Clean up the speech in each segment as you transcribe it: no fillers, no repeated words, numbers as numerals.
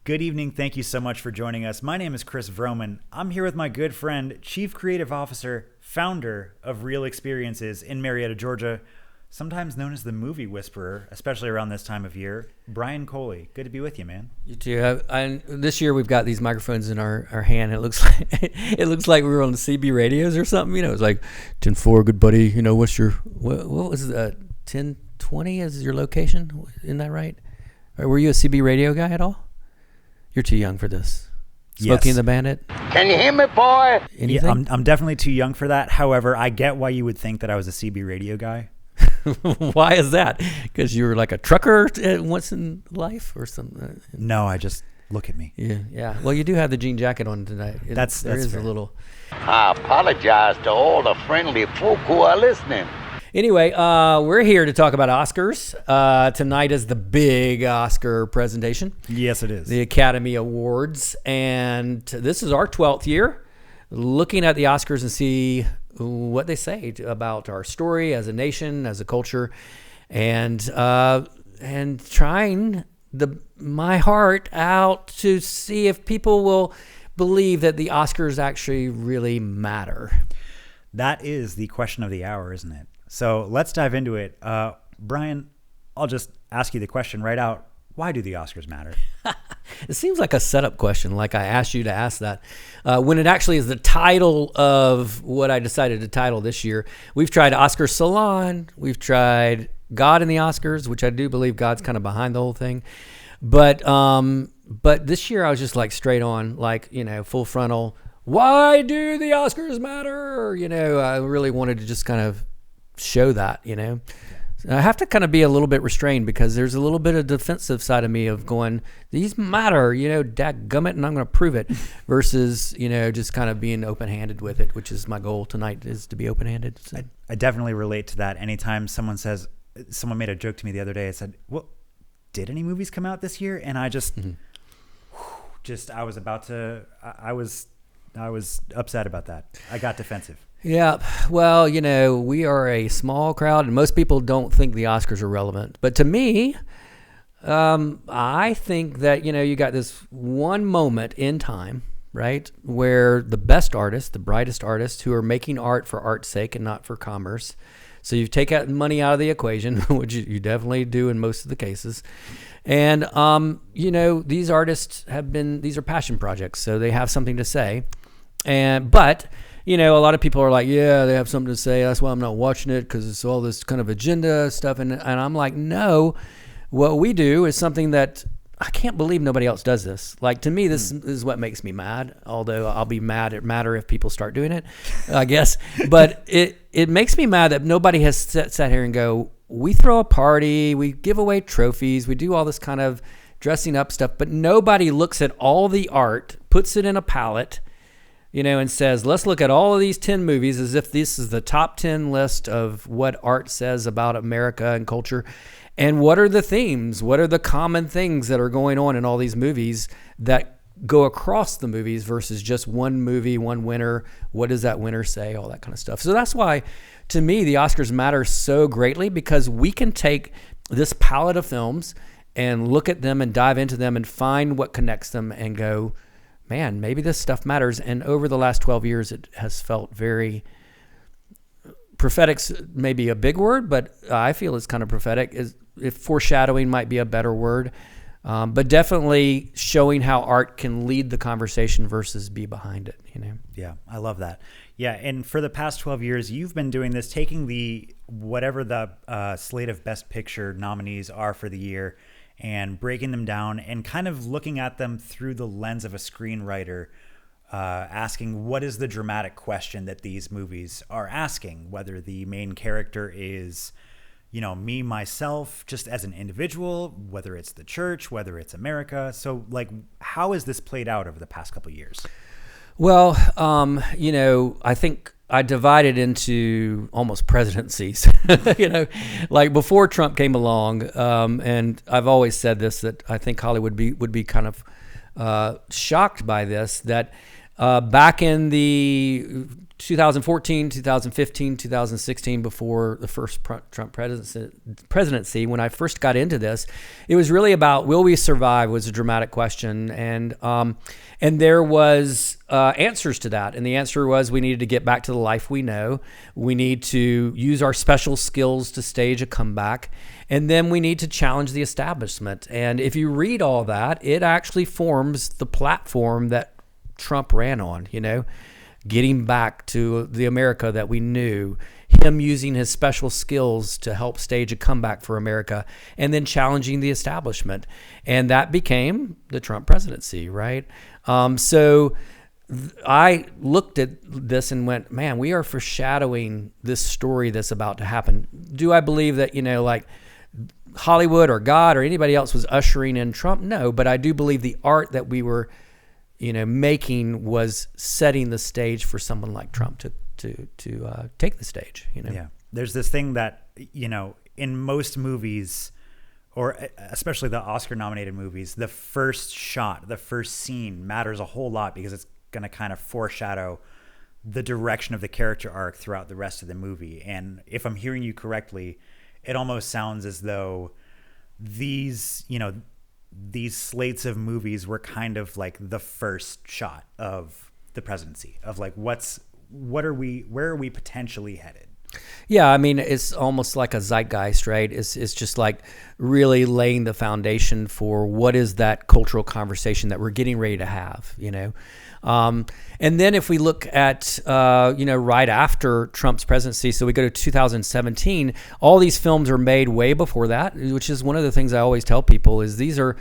Good evening. Thank you so much for joining us. My name is Chris Vroman. I'm here with my good friend, Chief Creative Officer, founder of Real Experiences in Marietta, Georgia, sometimes known as the Movie Whisperer, especially around this time of year, Bryan Coley. Good to be with you, man. You too. This year we've got these microphones in our hand. It looks like we were on the CB radios or something. You know, it's like 10-4, good buddy. You know, what was 1020 is your location? Isn't that right? Or were you a CB radio guy at all? You're too young for this. Smokey and the Bandit? Can you hear me, boy? Yeah, I'm definitely too young for that. However, I get why you would think that I was a CB radio guy. Why is that? Because you were like a trucker once in life or something? No, I just look at me. Yeah. Well, you do have the jean jacket on tonight. That's fair. A little. I apologize to all the friendly folk who are listening. Anyway, we're here to talk about Oscars. Tonight is the big Oscar presentation. Yes, it is. The Academy Awards. And this is our 12th year looking at the Oscars and see what they say about our story as a nation, as a culture, and trying my heart out to see if people will believe that the Oscars actually really matter. That is the question of the hour, isn't it? So let's dive into it. Bryan, I'll just ask you the question right out. Why do the Oscars matter? It seems like a setup question, like I asked you to ask that, when it actually is the title of what I decided to title this year. We've tried Oscar Salon. We've tried God in the Oscars, which I do believe God's kind of behind the whole thing. But this year I was just like straight on, like, you know, full frontal. Why do the Oscars matter? You know, I really wanted to just kind of show that, you know. I have to kind of be a little bit restrained because there's a little bit of defensive side of me of going, these matter, you know, dadgummit, and I'm going to prove it, versus, you know, just kind of being open-handed with it, which is my goal tonight, is to be open-handed. So. I definitely relate to that. Anytime someone made a joke to me the other day, I said, well, did any movies come out this year? And I I was upset about that. I got defensive. Yeah, well, you know, we are a small crowd, and most people don't think the Oscars are relevant. But to me, I think that, you know, you got this one moment in time, right, where the best artists, the brightest artists who are making art for art's sake and not for commerce. So you take out money out of the equation, which you definitely do in most of the cases. And, you know, these artists these are passion projects, so they have something to say. But you know, a lot of people are like, yeah, they have something to say. That's why I'm not watching it, because it's all this kind of agenda stuff. And I'm like, no, what we do is something that I can't believe nobody else does this. Like, to me, this is what makes me mad, although I'll be madder if people start doing it, I guess. But it makes me mad that nobody has sat here and go, we throw a party, we give away trophies, we do all this kind of dressing up stuff, but nobody looks at all the art, puts it in a palette, you know, and says, let's look at all of these 10 movies as if this is the top 10 list of what art says about America and culture. And what are the themes? What are the common things that are going on in all these movies that go across the movies versus just one movie, one winner? What does that winner say? All that kind of stuff. So that's why, to me, the Oscars matter so greatly, because we can take this palette of films and look at them and dive into them and find what connects them and go, man, maybe this stuff matters. And over the last 12 years, it has felt very prophetic. Maybe a big word, but I feel it's kind of prophetic. If foreshadowing might be a better word, but definitely showing how art can lead the conversation versus be behind it. You know? Yeah, I love that. Yeah, and for the past 12 years, you've been doing this, taking whatever the slate of Best Picture nominees are for the year, and breaking them down and kind of looking at them through the lens of a screenwriter, asking what is the dramatic question that these movies are asking, whether the main character is, you know, me, myself, just as an individual, whether it's the church, whether it's America. So, like, how has this played out over the past couple of years? Well, you know, I think I divided into almost presidencies, you know, like before Trump came along. And I've always said this, that I think Hollywood would be kind of shocked by this, that back in the 2014, 2015, 2016, before the first Trump presidency, when I first got into this, it was really about will we survive was a dramatic question, and there was answers to that, and the answer was we needed to get back to the life we know, we need to use our special skills to stage a comeback, and then we need to challenge the establishment. And if you read all that, it actually forms the platform that Trump ran on, getting back to the America that we knew, him using his special skills to help stage a comeback for America, and then challenging the establishment. And that became the Trump presidency, right? So I looked at this and went, man, we are foreshadowing this story that's about to happen. Do I believe that, like Hollywood or God or anybody else was ushering in Trump? No, but I do believe the art that we were making was setting the stage for someone like Trump to take the stage. Yeah. There's this thing that in most movies, or especially the Oscar-nominated movies, the first shot, the first scene matters a whole lot because it's going to kind of foreshadow the direction of the character arc throughout the rest of the movie. And if I'm hearing you correctly, it almost sounds as though these slates of movies were kind of like the first shot of the presidency, of like where are we potentially headed? Yeah, I mean, it's almost like a zeitgeist, right? It's just like really laying the foundation for what is that cultural conversation that we're getting ready to have, And then if we look at, right after Trump's presidency, so we go to 2017, all these films are made way before that, which is one of the things I always tell people is these are,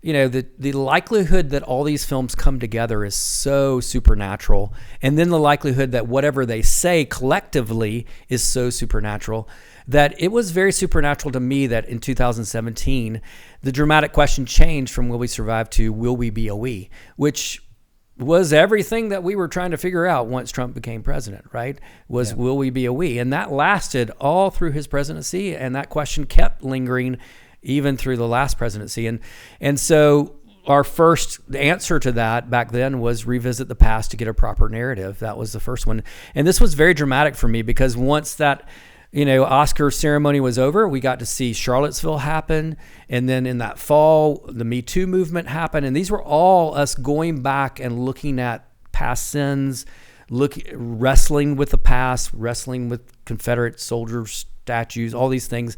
the likelihood that all these films come together is so supernatural. And then the likelihood that whatever they say collectively is so supernatural that it was very supernatural to me that in 2017, the dramatic question changed from will we survive to will we be a we, which was everything that we were trying to figure out once Trump became president, right? Will we be a we? And that lasted all through his presidency, and that question kept lingering even through the last presidency. And so our first answer to that back then was revisit the past to get a proper narrative. That was the first one. And this was very dramatic for me because once that Oscar ceremony was over, we got to see Charlottesville happen. And then in that fall, the Me Too movement happened. And these were all us going back and looking at past sins, wrestling with the past, wrestling with Confederate soldier statues, all these things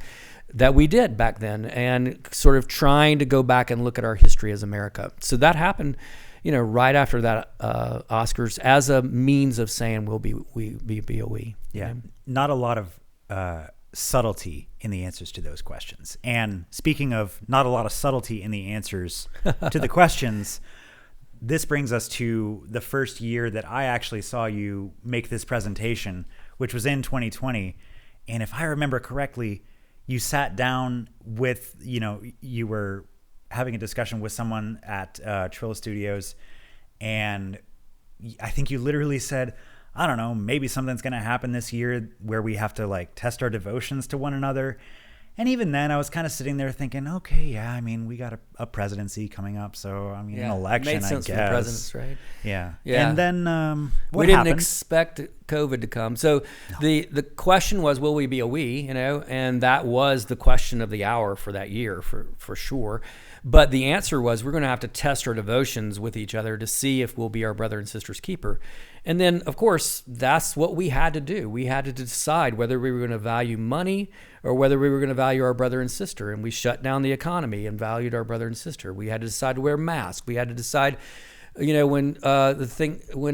that we did back then, and sort of trying to go back and look at our history as America. So that happened, right after that Oscars as a means of saying we'll be a we. Yeah, not a lot of subtlety in the answers to those questions. And speaking of not a lot of subtlety in the answers to the questions, this brings us to the first year that I actually saw you make this presentation, which was in 2020. And if I remember correctly, you sat down with, you were having a discussion with someone at Trilla Studios, and I think you literally said, I don't know, maybe something's going to happen this year where we have to like test our devotions to one another. And even then I was kind of sitting there thinking, okay, yeah, I mean, we got a presidency coming up. So, I mean, an election, made sense I guess. for the presidents, right? Yeah. Yeah. And then what we didn't happened? expect COVID to come. So the question was, will we be a we, and that was the question of the hour for that year for sure. But the answer was we're going to have to test our devotions with each other to see if we'll be our brother and sister's keeper. And then, of course, that's what we had to do. We had to decide whether we were going to value money or whether we were going to value our brother and sister. And we shut down the economy and valued our brother and sister. We had to decide to wear masks. We had to decide, when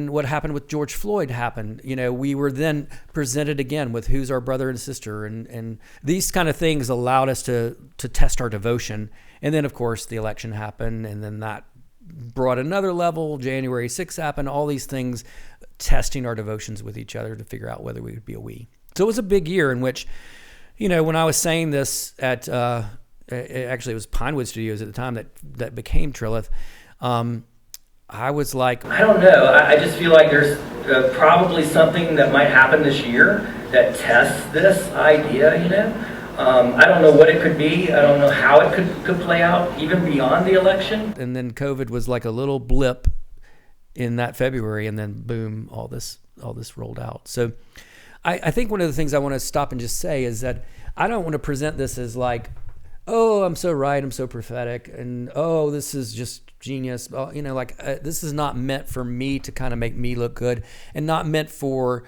what happened with George Floyd happened, we were then presented again with who's our brother and sister. And these kind of things allowed us to test our devotion. And then, of course, the election happened, and then that brought another level. January 6th happened, all these things, testing our devotions with each other to figure out whether we would be a we. So it was a big year in which, when I was saying this at, actually it was Pinewood Studios at the time that became Trillith, I was like, I don't know. I just feel like there's probably something that might happen this year that tests this idea, I don't know what it could be. I don't know how it could play out even beyond the election. And then COVID was like a little blip in that February, and then boom, all this rolled out. So I think one of the things I want to stop and just say is that I don't want to present this as like, oh, I'm so right, I'm so prophetic, and oh, this is just genius. This is not meant for me to kind of make me look good, and not meant for,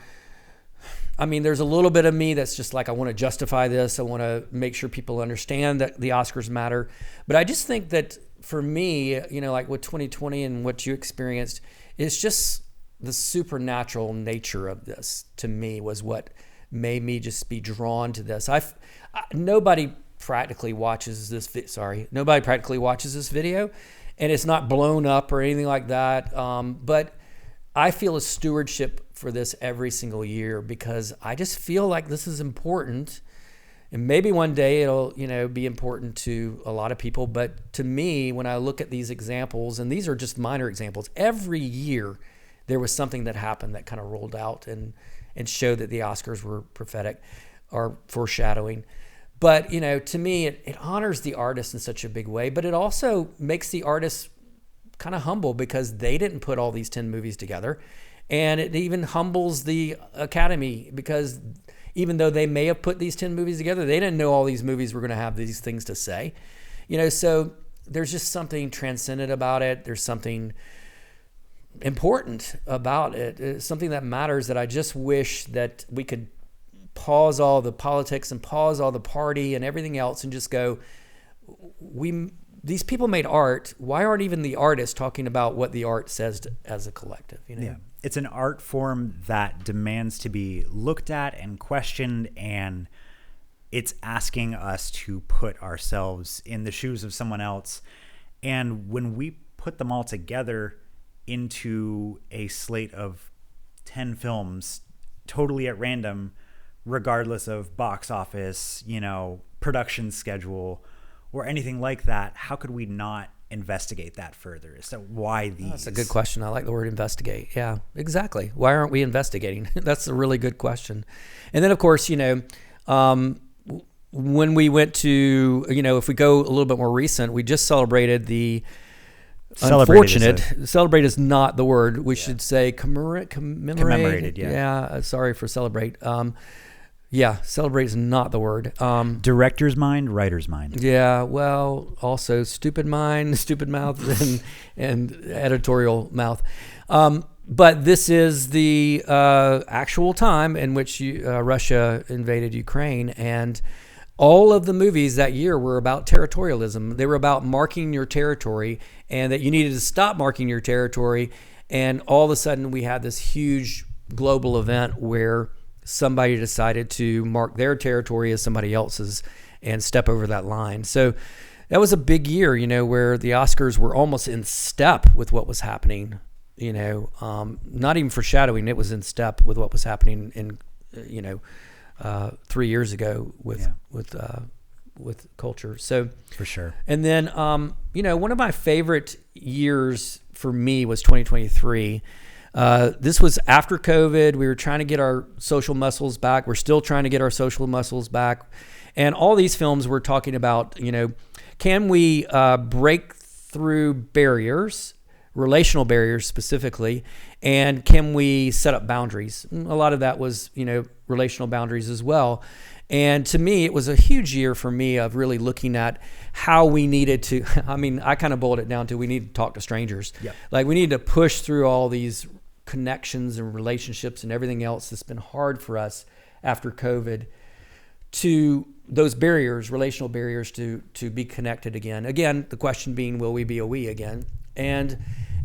I mean, there's a little bit of me that's just like, I want to justify this. I want to make sure people understand that the Oscars matter. But I just think that for me, like with 2020 and what you experienced, it's just the supernatural nature of this, to me, was what made me just be drawn to this. Nobody practically watches this video, and it's not blown up or anything like that. But I feel a stewardship for this every single year, because I just feel like this is important, and maybe one day it'll, be important to a lot of people. But to me, when I look at these examples, and these are just minor examples, every year there was something that happened that kind of rolled out and showed that the Oscars were prophetic or foreshadowing. But, to me, it honors the artist in such a big way, but it also makes the artist kind of humble, because they didn't put all these 10 movies together. And it even humbles the Academy, because even though they may have put these 10 movies together, they didn't know all these movies were going to have these things to say. So there's just something transcendent about it. There's something important about it. It's something that matters, that I just wish that we could pause all the politics and pause all the party and everything else and just go, these people made art. Why aren't even the artists talking about what the art says as a collective? Yeah. It's an art form that demands to be looked at and questioned, and it's asking us to put ourselves in the shoes of someone else. And when we put them all together into a slate of 10 films, totally at random, regardless of box office, production schedule, or anything like that, how could we not investigate that further? So why these? That's a good question. I like the word investigate. Yeah, exactly. Why aren't we investigating? That's a really good question. And then, of course, when we went to, if we go a little bit more recent, we just celebrated the Celebrate is not the word. We should say commemorated. Yeah. Sorry for celebrate. Celebrate is not the word. Director's mind, writer's mind. Yeah, well, also stupid mind, stupid mouth, and editorial mouth. But this is the actual time in which Russia invaded Ukraine, and all of the movies that year were about territorialism. They were about marking your territory, and that you needed to stop marking your territory. And all of a sudden, we had this huge global event where somebody decided to mark their territory as somebody else's and step over that line. So that was a big year, where the Oscars were almost in step with what was happening, not even foreshadowing. It was in step with what was happening in, 3 years ago with culture. So for sure. And then, one of my favorite years for me was 2023. This was after COVID. We were trying to get our social muscles back. We're still trying to get our social muscles back. And all these films were talking about, can we break through barriers, relational barriers specifically, and can we set up boundaries? A lot of that was, relational boundaries as well. And to me, it was a huge year for me of really looking at how we needed to, I kind of boiled it down to, we need to talk to strangers. Yep. Like, we need to push through all these connections and relationships and everything else that's been hard for us after COVID, to those barriers, relational barriers, to be connected again. Again, the question being, will we be a we again?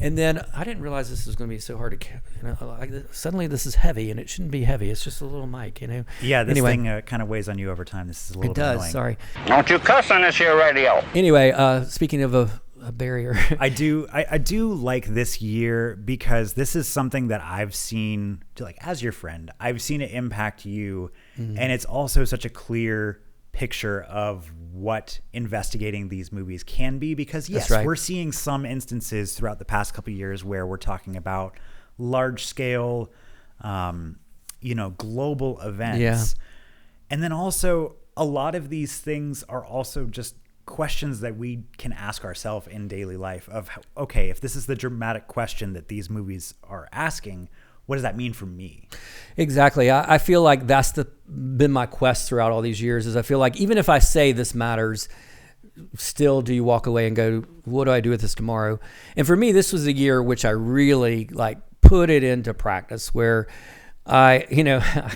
And then I didn't realize this was going to be so hard to, suddenly this is heavy, and it shouldn't be heavy. It's just a little mic, Yeah, this thing kind of weighs on you over time. This is a little bit annoying. It does, sorry. Don't you cuss on this here radio. Anyway, speaking of a barrier. I do like this year, because this is something that I've seen, like, as your friend, I've seen it impact you. Mm-hmm. And it's also such a clear picture of what investigating these movies can be, because yes, right, we're seeing some instances throughout the past couple of years where we're talking about large scale, global events. Yeah. And then also a lot of these things are also just questions that we can ask ourselves in daily life of, okay, if this is the dramatic question that these movies are asking, what does that mean for me? Exactly. I feel like that's been my quest throughout all these years, is I feel like even if I say this matters, still do you walk away and go, what do I do with this tomorrow? And for me, this was a year which I really like put it into practice, where I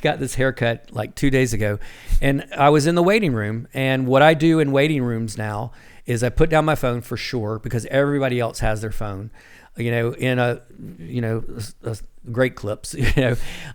got this haircut like 2 days ago, and I was in the waiting room. And what I do in waiting rooms now is I put down my phone for sure, because everybody else has their phone, in a great clips,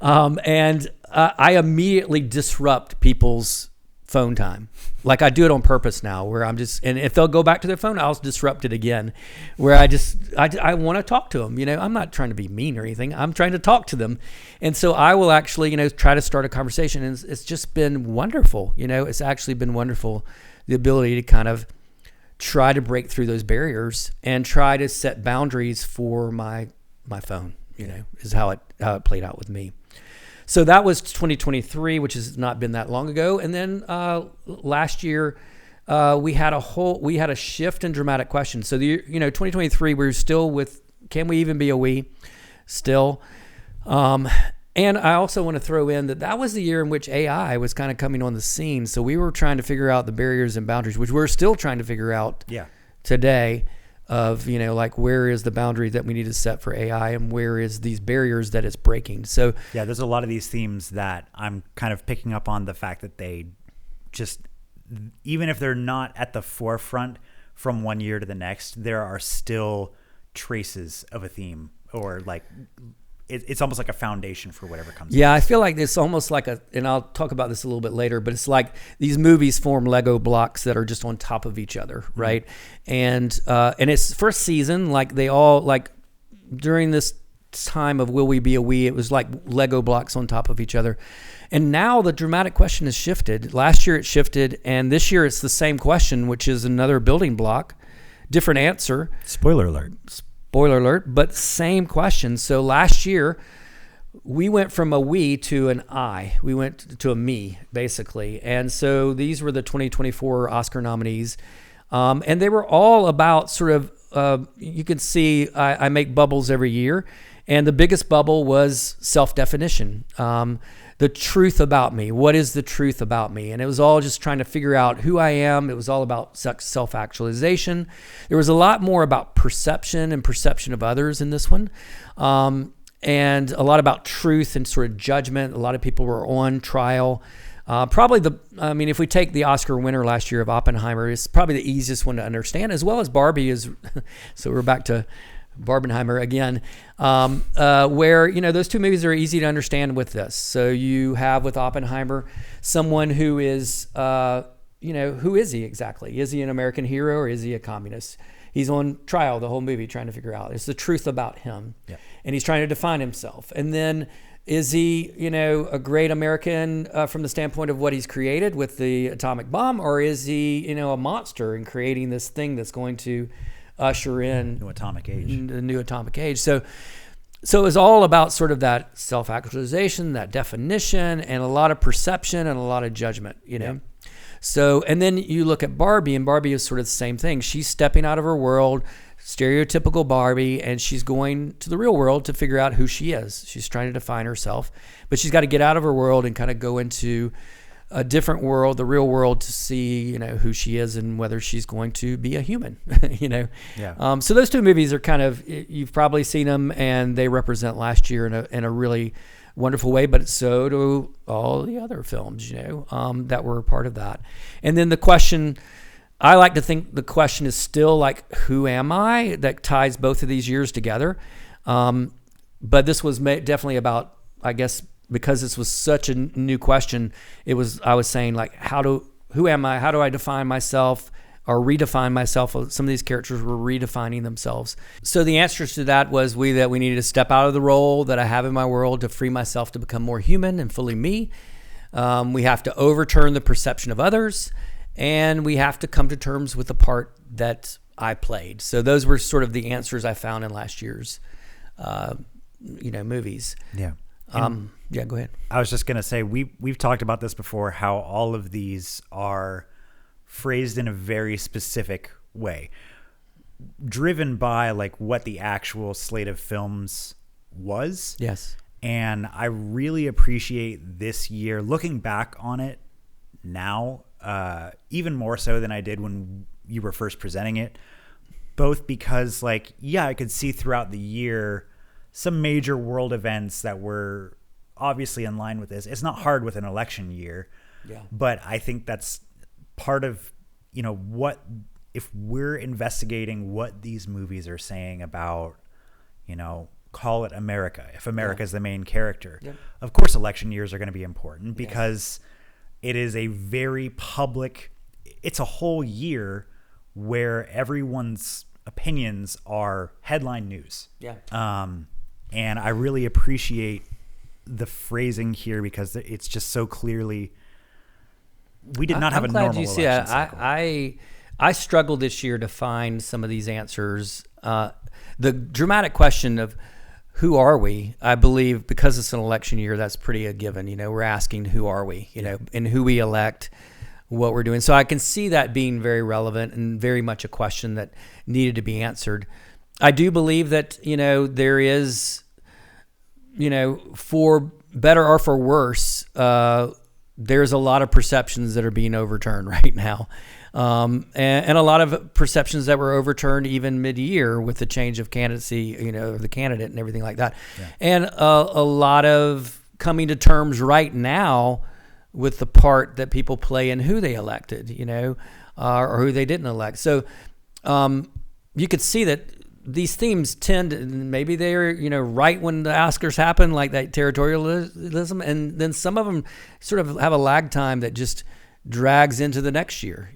and I immediately disrupt people's phone time. Like I do it on purpose now, where I'm just, and if they'll go back to their phone, I'll disrupt it again, where I want to talk to them. I'm not trying to be mean or anything. I'm trying to talk to them. And so I will actually, try to start a conversation, and it's just been wonderful. It's actually been wonderful, the ability to kind of try to break through those barriers and try to set boundaries for my phone, is how it played out with me. So that was 2023, which has not been that long ago. And then last year, we had a shift in dramatic questions. So 2023, we were still with, can we even be a we? Still. And I also want to throw in that was the year in which AI was kind of coming on the scene. So we were trying to figure out the barriers and boundaries, which we're still trying to figure out today, of, like, where is the boundary that we need to set for AI, and where is these barriers that it's breaking. So yeah, there's a lot of these themes that I'm kind of picking up on, the fact that they just, even if they're not at the forefront from one year to the next, there are still traces of a theme, or like, it's almost like a foundation for whatever comes. Yeah, I feel like it's almost like and I'll talk about this a little bit later, but it's like these movies form Lego blocks that are just on top of each other, right? And it's first season, like they all, like during this time of Will We Be a We, it was like Lego blocks on top of each other. And now the dramatic question has shifted. Last year it shifted, and this year it's the same question, which is another building block, different answer. Spoiler alert. Spoiler alert, but same question. So last year, we went from a we to an I. We went to a me, basically. And so these were the 2024 Oscar nominees. And they were all about sort of, you can see I make bubbles every year. And the biggest bubble was self-definition. The truth about me. What is the truth about me? And it was all just trying to figure out who I am. It was all about self-actualization. There was a lot more about perception and perception of others in this one. And a lot about truth and sort of judgment. A lot of people were on trial. If we take the Oscar winner last year of Oppenheimer, it's probably the easiest one to understand, as well as Barbie is. So we're back to Barbenheimer again, where, those two movies are easy to understand with this. So you have with Oppenheimer someone who is, who is he exactly? Is he an American hero, or is he a communist? He's on trial the whole movie trying to figure out. It's the truth about him. Yeah. And he's trying to define himself. And then is he, a great American from the standpoint of what he's created with the atomic bomb, or is he, a monster in creating this thing that's going to usher in the new atomic age. So it was all about sort of that self-actualization, that definition, and a lot of perception and a lot of judgment, Yeah. So, and then you look at Barbie, and Barbie is sort of the same thing. She's stepping out of her world, stereotypical Barbie, and she's going to the real world to figure out who she is. She's trying to define herself, but she's got to get out of her world and kind of go into a different world, the real world, to see, who she is and whether she's going to be a human, Yeah. So those two movies are kind of, you've probably seen them, and they represent last year in a really wonderful way, but so do all the other films, that were a part of that. And then the question, I like to think the question is still like, who am I? That ties both of these years together. But this was definitely about, I guess, because this was such a new question, I was saying, like, who am I? How do I define myself or redefine myself? Some of these characters were redefining themselves. So the answers to that was we needed to step out of the role that I have in my world to free myself to become more human and fully me. We have to overturn the perception of others, and we have to come to terms with the part that I played. So those were sort of the answers I found in last year's, movies. Yeah. Yeah, go ahead. I was just going to say, we've talked about this before, how all of these are phrased in a very specific way, driven by like what the actual slate of films was. Yes. And I really appreciate this year, looking back on it now, even more so than I did when you were first presenting it, both because like, yeah, I could see throughout the year some major world events that were obviously in line with this. It's not hard with an election year, but I think that's part of, what, if we're investigating what these movies are saying about, call it America, if America is the main character. Of course, election years are going to be important because it is a very public, it's a whole year where everyone's opinions are headline news. And I really appreciate the phrasing here because it's just so clearly, we did not have a normal election cycle. I struggled this year to find some of these answers. The dramatic question of who are we, I believe, because it's an election year, that's pretty a given. We're asking who are we, and who we elect, what we're doing. So I can see that being very relevant and very much a question that needed to be answered. I do believe that, there is, for better or for worse, there's a lot of perceptions that are being overturned right now. And a lot of perceptions that were overturned even mid-year with the change of candidacy, of the candidate and everything like that. And a lot of coming to terms right now with the part that people play in who they elected, or who they didn't elect. So you could see that these themes maybe they're, right when the Oscars happen, like that territorialism, and then some of them sort of have a lag time that just drags into the next year,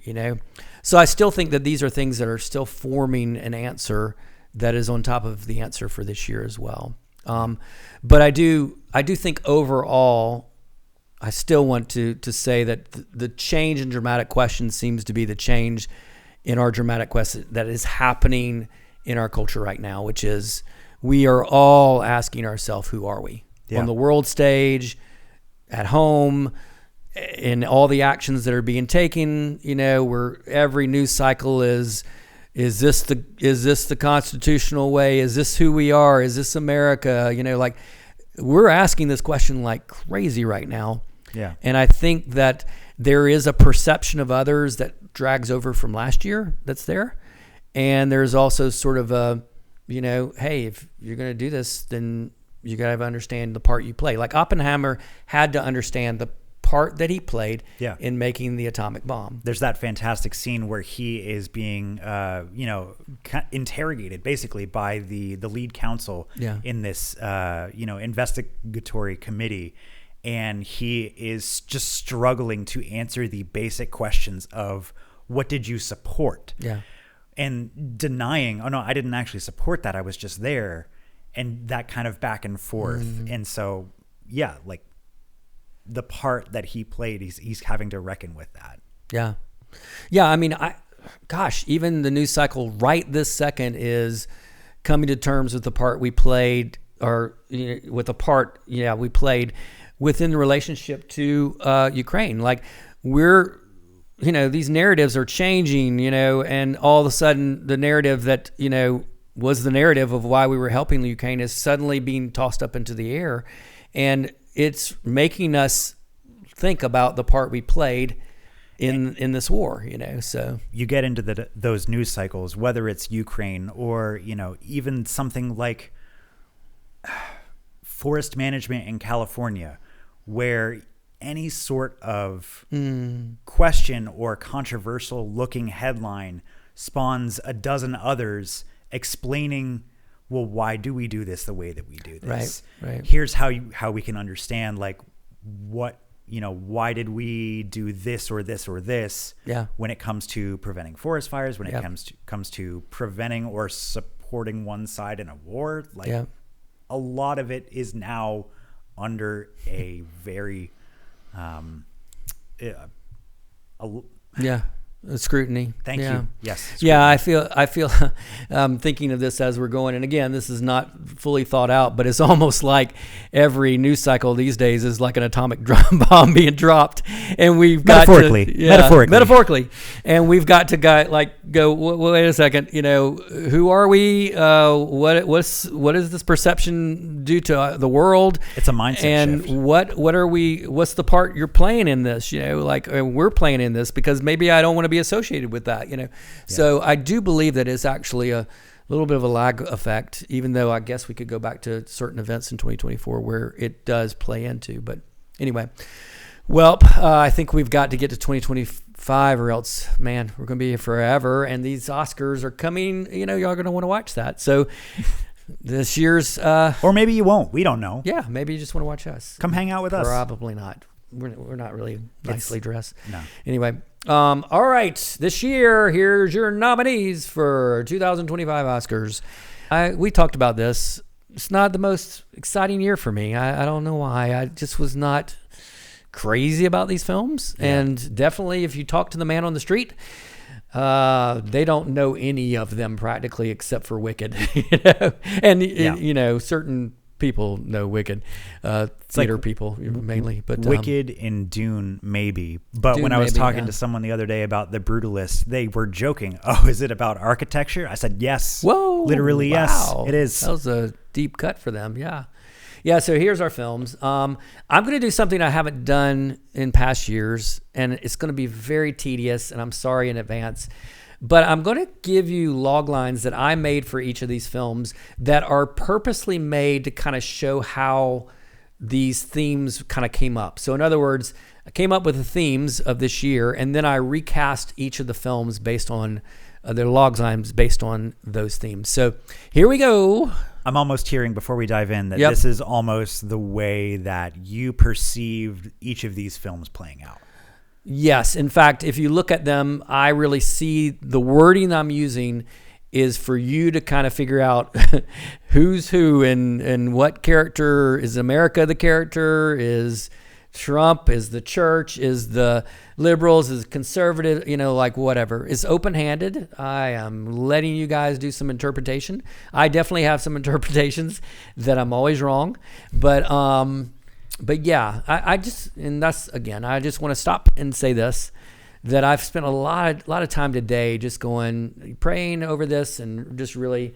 So I still think that these are things that are still forming an answer that is on top of the answer for this year as well. But I do think overall, I still want to say that the change in dramatic question seems to be the change in our dramatic question that is happening in our culture right now, which is we are all asking ourselves, who are we? On the world stage, at home, in all the actions that are being taken, where every news cycle is this the constitutional way? Is this who we are? Is this America? Like we're asking this question like crazy right now. And I think that there is a perception of others that drags over from last year that's there. And there's also sort of a, hey, if you're going to do this, then you got to understand the part you play. Like Oppenheimer had to understand the part that he played in making the atomic bomb. There's that fantastic scene where he is being, interrogated basically by the lead counsel in this, investigatory committee. And he is just struggling to answer the basic questions of what did you support? And denying, oh no, I didn't actually support that. I was just there. And that kind of back and forth. And so, like the part that he played, he's having to reckon with that. I mean, even the news cycle right this second is coming to terms with the part we played, or with the part, we played within the relationship to Ukraine. Like we're, these narratives are changing, and all of a sudden the narrative that, was the narrative of why we were helping the Ukraine is suddenly being tossed up into the air. And it's making us think about the part we played in this war, so. You get into those news cycles, whether it's Ukraine or, even something like forest management in California, where any sort of question or controversial looking headline spawns a dozen others explaining, well, why do we do this the way that we do this? Right. Here's how we can understand, like, what, why did we do this or this or this when it comes to preventing forest fires, when it comes to preventing or supporting one side in a war. Like, a lot of it is now under a very Scrutiny. Thank Yeah. you. Yes. Yeah, I feel thinking of this as we're going, and again, this is not fully thought out, but it's almost like every news cycle these days is like an atomic bomb being dropped, and we've got metaphorically, and we've got to go. Wait a second, who are we? What is this perception due to the world? It's a mindset and shift. what are we? What's the part you're playing in this? We're playing in this because maybe I don't want to be associated with that, So I do believe that it's actually a little bit of a lag effect, even though I guess we could go back to certain events in 2024 where it does play into. But anyway, well, I think we've got to get to 2025 or else, man, we're going to be here forever. And these Oscars are coming, y'all are going to want to watch that. So this year's... or maybe you won't. We don't know. Yeah, maybe you just want to watch us. Come hang out with us. Probably not. We're not really nicely dressed. No. Anyway, all right. This year, here's your nominees for 2025 Oscars. We talked about this. It's not the most exciting year for me. I don't know why. I just was not crazy about these films. Yeah. And definitely, if you talk to the man on the street, they don't know any of them practically except for Wicked. And certain people know Wicked, theater people mainly, but Wicked and Dune maybe. But Dune when I was maybe, talking to someone the other day about The Brutalist, they were joking. Oh, is it about architecture? I said yes. Whoa, literally wow. yes, it is. That was a deep cut for them. Yeah. So here's our films. I'm going to do something I haven't done in past years, and it's going to be very tedious, and I'm sorry in advance. But I'm going to give you log lines that I made for each of these films that are purposely made to kind of show how these themes kind of came up. So in other words, I came up with the themes of this year, and then I recast each of the films based on their log lines based on those themes. So here we go. I'm almost hearing before we dive in that Yep. This is almost the way that you perceived each of these films playing out. Yes. In fact, if you look at them, I really see the wording I'm using is for you to kind of figure out who's who and what character. Is America the character? Is Trump? Is the church? Is the liberals? Is conservative? Whatever. It's open-handed. I am letting you guys do some interpretation. I definitely have some interpretations that I'm always wrong. But yeah, I just want to stop and say this, that I've spent a lot of time today just praying over this and just really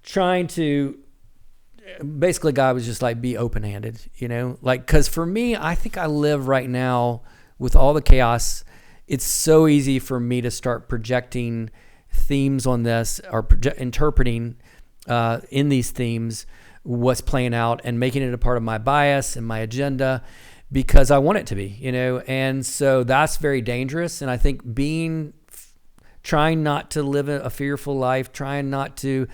trying to, basically God was just like, be open-handed, because for me, I think I live right now with all the chaos. It's so easy for me to start projecting themes on this or interpreting in these themes what's playing out and making it a part of my bias and my agenda because I want it to be, and so that's very dangerous. And I think trying not to live a fearful life, trying not to,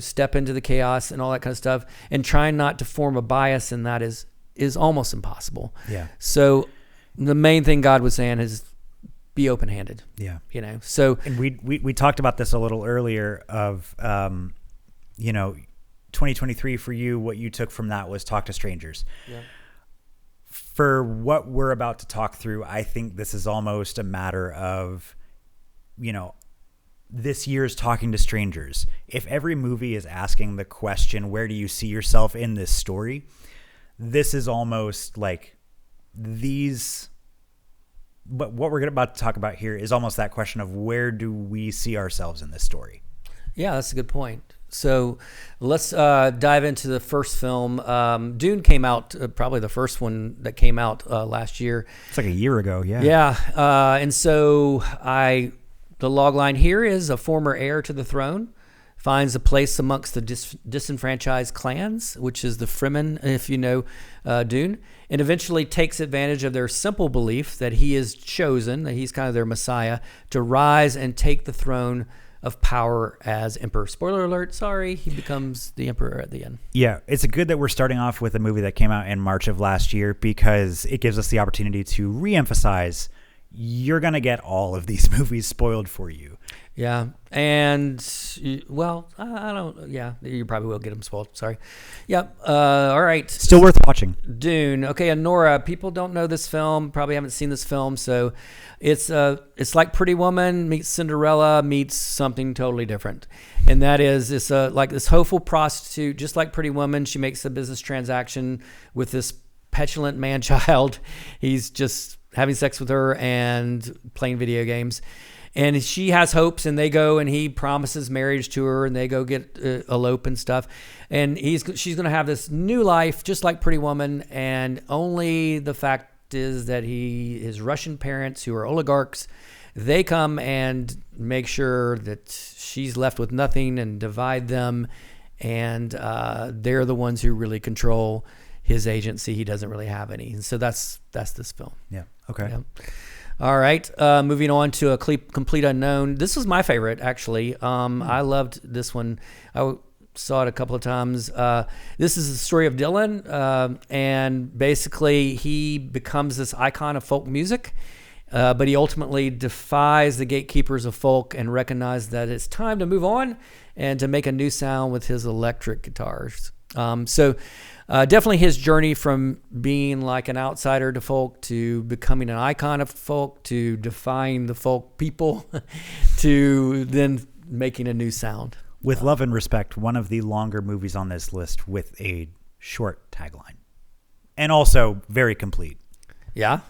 step into the chaos and all that kind of stuff, and trying not to form a bias in that is almost impossible. Yeah. So the main thing God was saying is be open-handed. Yeah. So and we talked about this a little earlier of 2023 for you, what you took from that was talk to strangers. Yeah. For what we're about to talk through, I think this is almost a matter of, this year's talking to strangers. If every movie is asking the question, where do you see yourself in this story? This is almost like what we're about to talk about here is almost that question of where do we see ourselves in this story? Yeah, that's a good point. So let's dive into the first film. Dune came out, probably the first one that came out last year. It's like a year ago, yeah. Yeah, and so the log line here is a former heir to the throne finds a place amongst the disenfranchised clans, which is the Fremen, if you know Dune, and eventually takes advantage of their simple belief that he is chosen, that he's kind of their messiah, to rise and take the throne of power as emperor. Spoiler alert, sorry, he becomes the emperor at the end. Yeah, it's good that we're starting off with a movie that came out in March of last year because it gives us the opportunity to reemphasize, you're going to get all of these movies spoiled for you. Yeah. And, well, I don't, yeah, you probably will get them spoiled. Sorry. Yep. All right. Still worth watching. Dune. Okay, and Nora, people don't know this film, probably haven't seen this film, so it's like Pretty Woman meets Cinderella meets something totally different. And that is, it's like this hopeful prostitute, just like Pretty Woman. She makes a business transaction with this petulant man-child. He's just having sex with her and playing video games. And she has hopes, and they go, and he promises marriage to her, and they go get elope and stuff. And she's going to have this new life, just like Pretty Woman. And only the fact is that his Russian parents, who are oligarchs, they come and make sure that she's left with nothing and divide them. And they're the ones who really control his agency. He doesn't really have any. And so that's this film. Yeah. Okay. Yeah. All right, moving on to A Complete Unknown. This was my favorite, actually. I loved this one. I saw it a couple of times. This is the story of Dylan, and basically he becomes this icon of folk music, but he ultimately defies the gatekeepers of folk and recognizes that it's time to move on and to make a new sound with his electric guitars. Definitely his journey from being like an outsider to folk to becoming an icon of folk to defying the folk people to then making a new sound. With love and respect, one of the longer movies on this list with a short tagline. And also very complete. Yeah?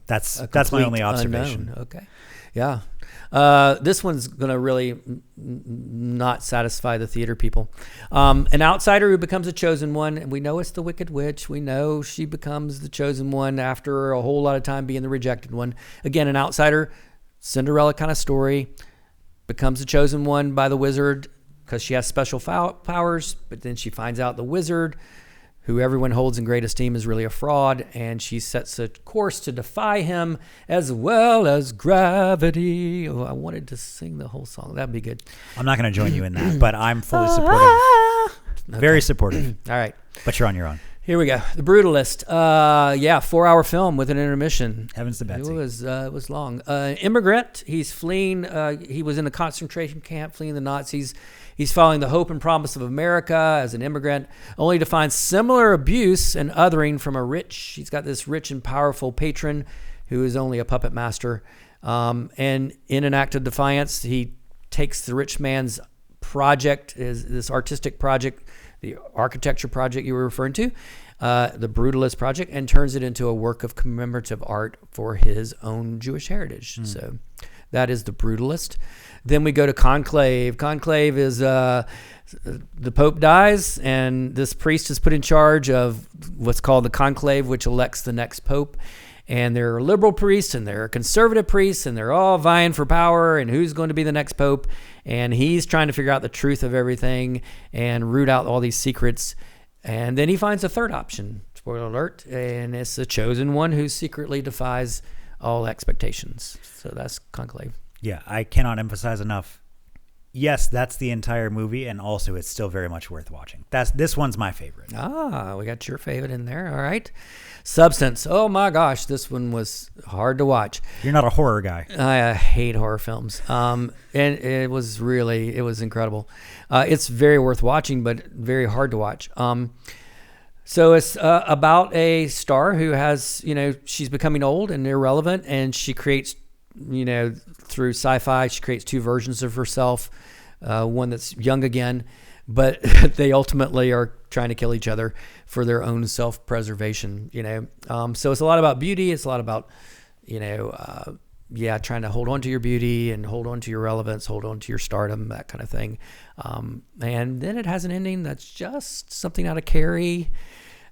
That's my only observation. Unknown. Okay. Yeah. This one's going to really not satisfy the theater people. An outsider who becomes a chosen one. And we know it's the Wicked Witch. We know she becomes the chosen one after a whole lot of time being the rejected one. Again, an outsider, Cinderella kind of story, becomes the chosen one by the wizard because she has special powers. But then she finds out the wizard, who everyone holds in great esteem, is really a fraud, and she sets a course to defy him as well as gravity. Oh, I wanted to sing the whole song. That'd be good. I'm not going to join you in that, but I'm fully supportive. Okay. Very supportive. All right. But you're on your own. Here we go. The Brutalist. 4-hour film with an intermission. Heavens to Betsy. It was long. Immigrant. He's fleeing. He was in a concentration camp, fleeing the Nazis. He's following the hope and promise of America as an immigrant, only to find similar abuse and othering from he's got this rich and powerful patron who is only a puppet master. And in an act of defiance, he takes the rich man's project, this artistic project, the architecture project you were referring to, the Brutalist project, and turns it into a work of commemorative art for his own Jewish heritage. So that is the Brutalist. Then we go to Conclave. Conclave is the Pope dies, and this priest is put in charge of what's called the Conclave, which elects the next Pope. And there are liberal priests and there are conservative priests, and they're all vying for power and who's going to be the next Pope. And he's trying to figure out the truth of everything and root out all these secrets. And then he finds a third option, spoiler alert, and it's the chosen one who secretly defies all expectations. So that's Conclave. Yeah, I cannot emphasize enough. Yes, that's the entire movie, and also it's still very much worth watching. This one's my favorite. We got your favorite in there. All right. Substance. Oh my gosh, this one was hard to watch. You're not a horror guy. I hate horror films. And it was incredible. It's very worth watching, but very hard to watch. So it's about a star who has, she's becoming old and irrelevant, and she creates, through sci-fi, she creates two versions of herself, one that's young again, but they ultimately are trying to kill each other for their own self-preservation, So it's a lot about beauty. It's a lot about, trying to hold on to your beauty and hold on to your relevance, hold on to your stardom, that kind of thing. And then it has an ending that's just something out of Carrie.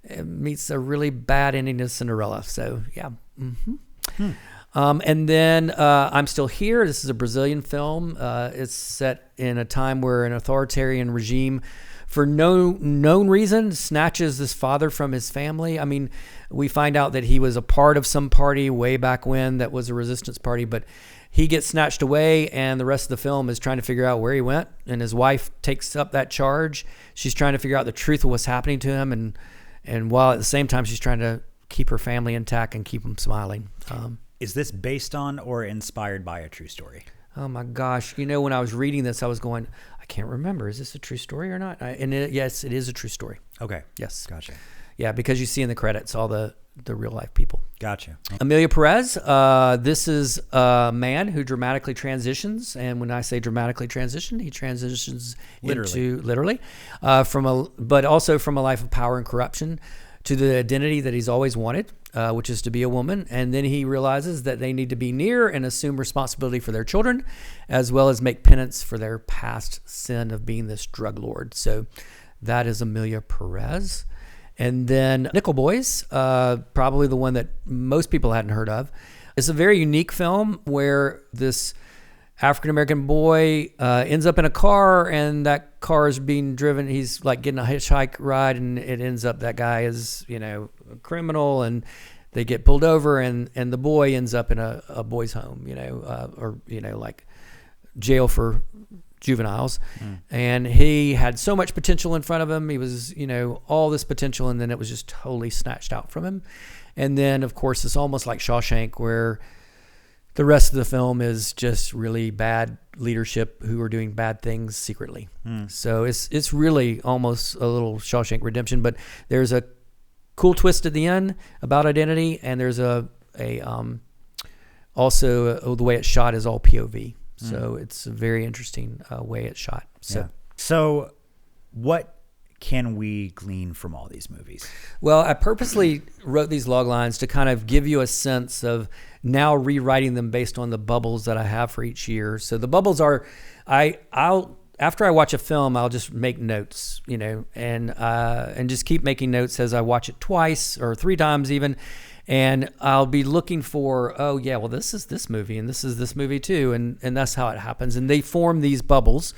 It meets a really bad ending to Cinderella. So, yeah. Mm-hmm. And then I'm Still Here. This is a Brazilian film. It's set in a time where an authoritarian regime, for no known reason, snatches this father from his family. I mean, we find out that he was a part of some party way back when that was a resistance party, but he gets snatched away, and the rest of the film is trying to figure out where he went, and his wife takes up that charge. She's trying to figure out the truth of what's happening to him, and while at the same time she's trying to keep her family intact and keep them smiling. Is this based on or inspired by a true story? Oh my gosh. When I was reading this, I was going, I can't remember. Is this a true story or not? Yes, it is a true story. Okay. Yes. Gotcha. Yeah, because you see in the credits all the real life people. Gotcha. Amelia Perez, this is a man who dramatically transitions. And when I say dramatically transition, he transitions literally but also from a life of power and corruption to the identity that he's always wanted, which is to be a woman. And then he realizes that they need to be near and assume responsibility for their children, as well as make penance for their past sin of being this drug lord. So that is Amelia Perez. And then Nickel Boys, probably the one that most people hadn't heard of. It's a very unique film where this African-American boy ends up in a car, and that car is being driven. He's like getting a hitchhike ride, and it ends up that guy is, a criminal, and they get pulled over, and the boy ends up in a boys' home, or like jail for juveniles. And he had so much potential in front of him. He was, all this potential, and then it was just totally snatched out from him. And then, of course, it's almost like Shawshank, where the rest of the film is just really bad leadership who are doing bad things secretly. So it's really almost a little Shawshank Redemption, but there's a cool twist at the end about identity, and there's also the way it's shot is all POV. So it's a very interesting way it's shot. So what can we glean from all these movies? Well, I purposely wrote these log lines to kind of give you a sense of now rewriting them based on the bubbles that I have for each year. So the bubbles are, after I watch a film, I'll just make notes, and just keep making notes as I watch it twice or 3 times even. And I'll be looking for, oh yeah, well, this is this movie, and this is this movie too. And that's how it happens. And they form these bubbles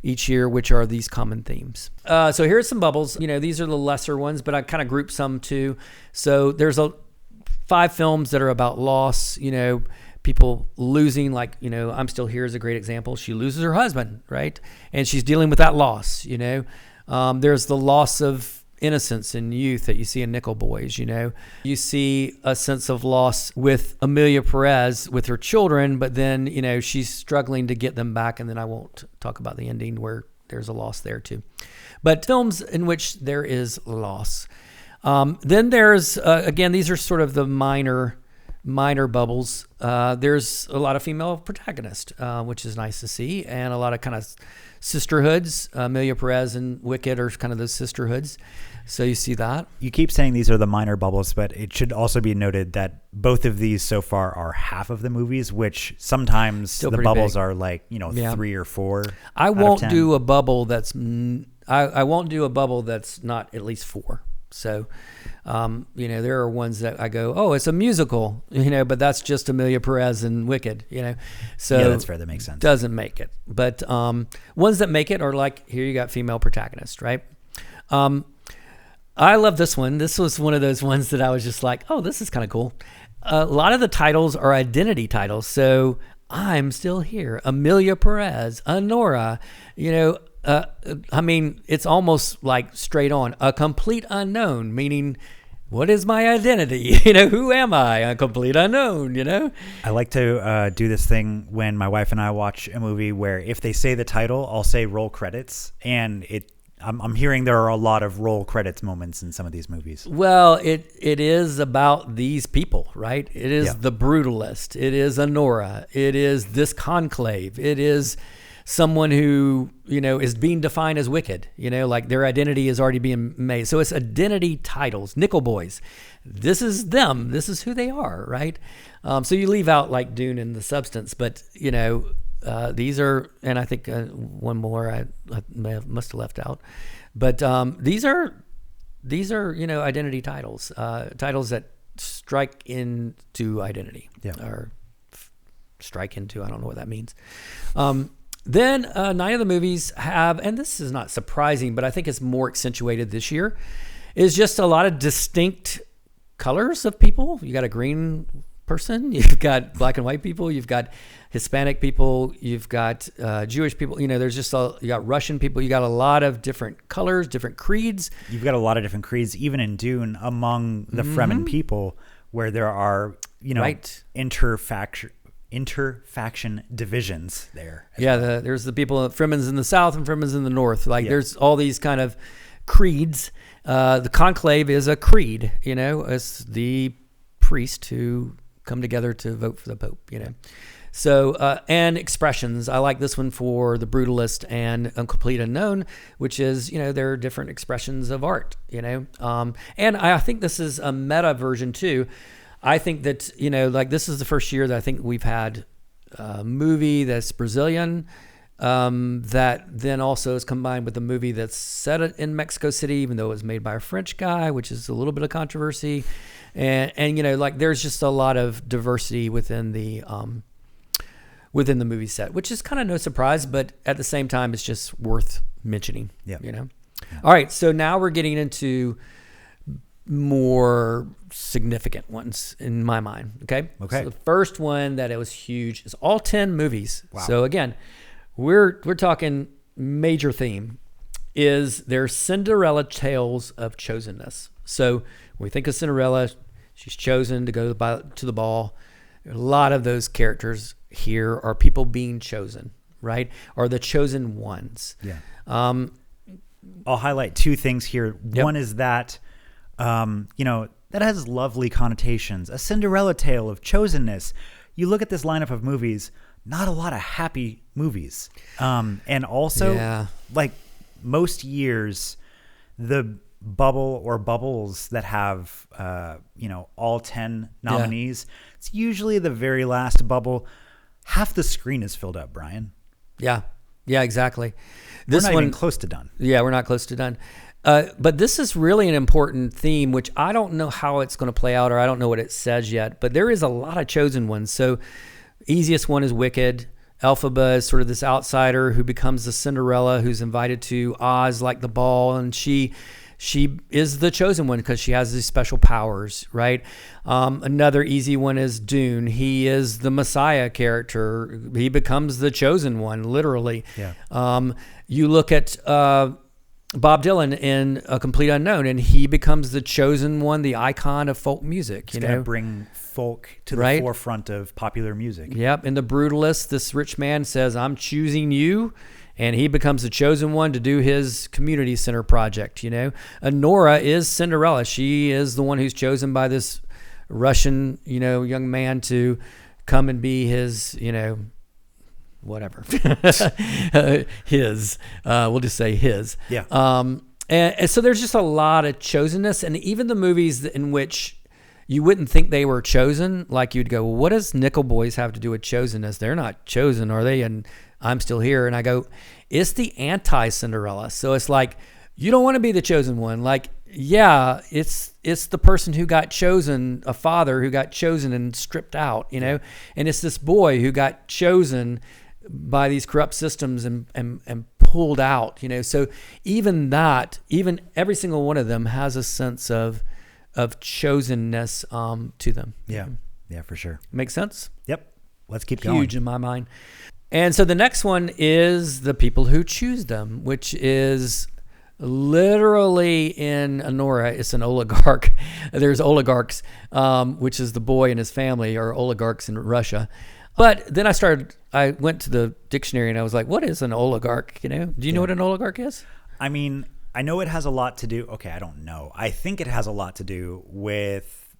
each year, which are these common themes. So here's some bubbles. These are the lesser ones, but I kind of grouped some too. So there's 5 films that are about loss, people losing, like, I'm Still Here is a great example. She loses her husband, right? And she's dealing with that loss, There's the loss of innocence and youth that you see in Nickel Boys, You see a sense of loss with Amelia Perez with her children, but then, she's struggling to get them back, and then I won't talk about the ending where there's a loss there too. But films in which there is loss. Then there's, again, these are sort of the minor bubbles. There's a lot of female protagonists, which is nice to see, and a lot of kind of sisterhoods. Amelia Perez and Wicked are kind of those sisterhoods. So you see that. You keep saying these are the minor bubbles, but it should also be noted that both of these so far are half of the movies, which sometimes still the bubbles big. Are like, 3 or 4. I won't do a bubble that's I won't do a bubble that's not at least 4. So, there are ones that I go, oh, it's a musical, but that's just Amelia Perez and Wicked, So yeah, that's fair. That makes sense. Doesn't make it. But ones that make it are like, here you got female protagonists, right? I love this one. This was one of those ones that I was just like, oh, this is kind of cool. A lot of the titles are identity titles. So I'm Still Here, Amelia Perez, Honora, it's almost like straight on a complete unknown, meaning what is my identity? Who am I? A complete unknown, I like to do this thing when my wife and I watch a movie where if they say the title, I'll say roll credits, and I'm hearing there are a lot of roll credits moments in some of these movies. Well, it is about these people, right? It is the brutalist. It is Honora. It is this conclave. It is someone who, is being defined as wicked, like their identity is already being made. So it's identity titles. Nickel Boys. This is them. This is who they are, right? So you leave out like Dune and the substance, but, these are, and I think one more I must have left out, but these are identity titles, titles that strike into identity, or strike into. I don't know what that means. Then 9 of the movies have, and this is not surprising, but I think it's more accentuated this year, is just a lot of distinct colors of people. You got a green person, you've got black and white people, you've got Hispanic people, you've got Jewish people, there's just you got Russian people, you got a lot of different colors, different creeds. You've got a lot of different creeds, even in Dune, among the Fremen people, where there are Right. interfaction divisions there. Yeah, there's the people, Fremens in the south and Fremens in the north. Like Yeah. there's all these kind of creeds. The conclave is a creed, it's the priest who come together to vote for the Pope, So, and expressions. I like this one for the brutalist and complete unknown, which is, there are different expressions of art, and I think this is a meta version too. I think that, this is the first year that I think we've had a movie that's Brazilian, that then also is combined with a movie that's set in Mexico City, even though it was made by a French guy, which is a little bit of controversy. And there's just a lot of diversity within the movie set, which is kind of no surprise, but at the same time, it's just worth mentioning, All right. So now we're getting into more significant ones in my mind. Okay. So the first one that it was huge is all 10 movies. Wow. So again, we're talking major theme is their Cinderella tales of chosenness. So when we think of Cinderella, she's chosen to go to the ball. A lot of those characters here are people being chosen, right? Or the chosen ones. Yeah. I'll highlight two things here. Yep. One is that, that has lovely connotations. A Cinderella tale of chosenness. You look at this lineup of movies, not a lot of happy movies. And also, like most years, the bubble or bubbles that have, all 10 nominees, it's usually the very last bubble. Half the screen is filled up, Brian. Yeah, exactly. We're not even close to done. Yeah, we're not close to done. But this is really an important theme, which I don't know how it's going to play out, or I don't know what it says yet, but there is a lot of chosen ones. So easiest one is Wicked. Elphaba is sort of this outsider who becomes the Cinderella, who's invited to Oz like the ball, and she is the chosen one because she has these special powers, right? Another easy one is Dune. He is the Messiah character. He becomes the chosen one, literally. Yeah. You look at Bob Dylan in A Complete Unknown, and he becomes the chosen one, the icon of folk music. It's going to bring folk to the forefront of popular music. Yep. In The Brutalist, this rich man says, "I'm choosing you." And he becomes the chosen one to do his community center project, Nora is Cinderella. She is the one who's chosen by this Russian, young man to come and be his, whatever. His. We'll just say his. Yeah. And so there's just a lot of chosenness. And even the movies in which you wouldn't think they were chosen, like you'd go, well, what does Nickel Boys have to do with chosenness? They're not chosen, are they? And I'm Still Here. And I go, it's the anti-Cinderella. So it's like, you don't want to be the chosen one. Like, yeah, it's the person who got chosen, a father who got chosen and stripped out, and it's this boy who got chosen by these corrupt systems and pulled out, So even every single one of them has a sense of chosenness to them. Yeah. Yeah, for sure. Make sense? Yep. Let's keep going. Huge in my mind. And so the next one is the people who choose them, which is literally in Nora, it's an oligarch. There's oligarchs, which is the boy and his family are oligarchs in Russia. But then I went to the dictionary and I was like, what is an oligarch? Do you know what an oligarch is? I mean, I know it has a lot to do. Okay, I don't know. I think it has a lot to do with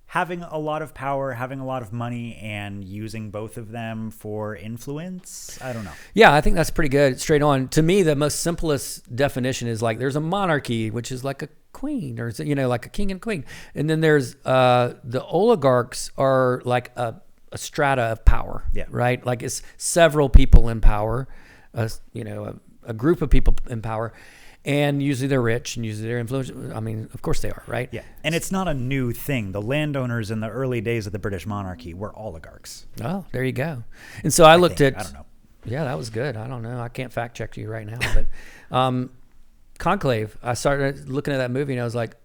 having a lot of power, having a lot of money, and using both of them for influence. I don't know. Yeah, I think that's pretty good. Straight on. To me, the most simplest definition is like there's a monarchy, which is like a queen, or like a king and queen, and then there's the oligarchs are like a strata of power. Yeah. Right. Like it's several people in power, a group of people in power. And usually they're rich and usually they're influential. I mean, of course they are, right? Yeah. And it's not a new thing. The landowners in the early days of the British monarchy were oligarchs. Oh, there you go. And so I looked at... I don't know. Yeah, that was good. I don't know. I can't fact check you right now. But Conclave, I started looking at that movie and I was like,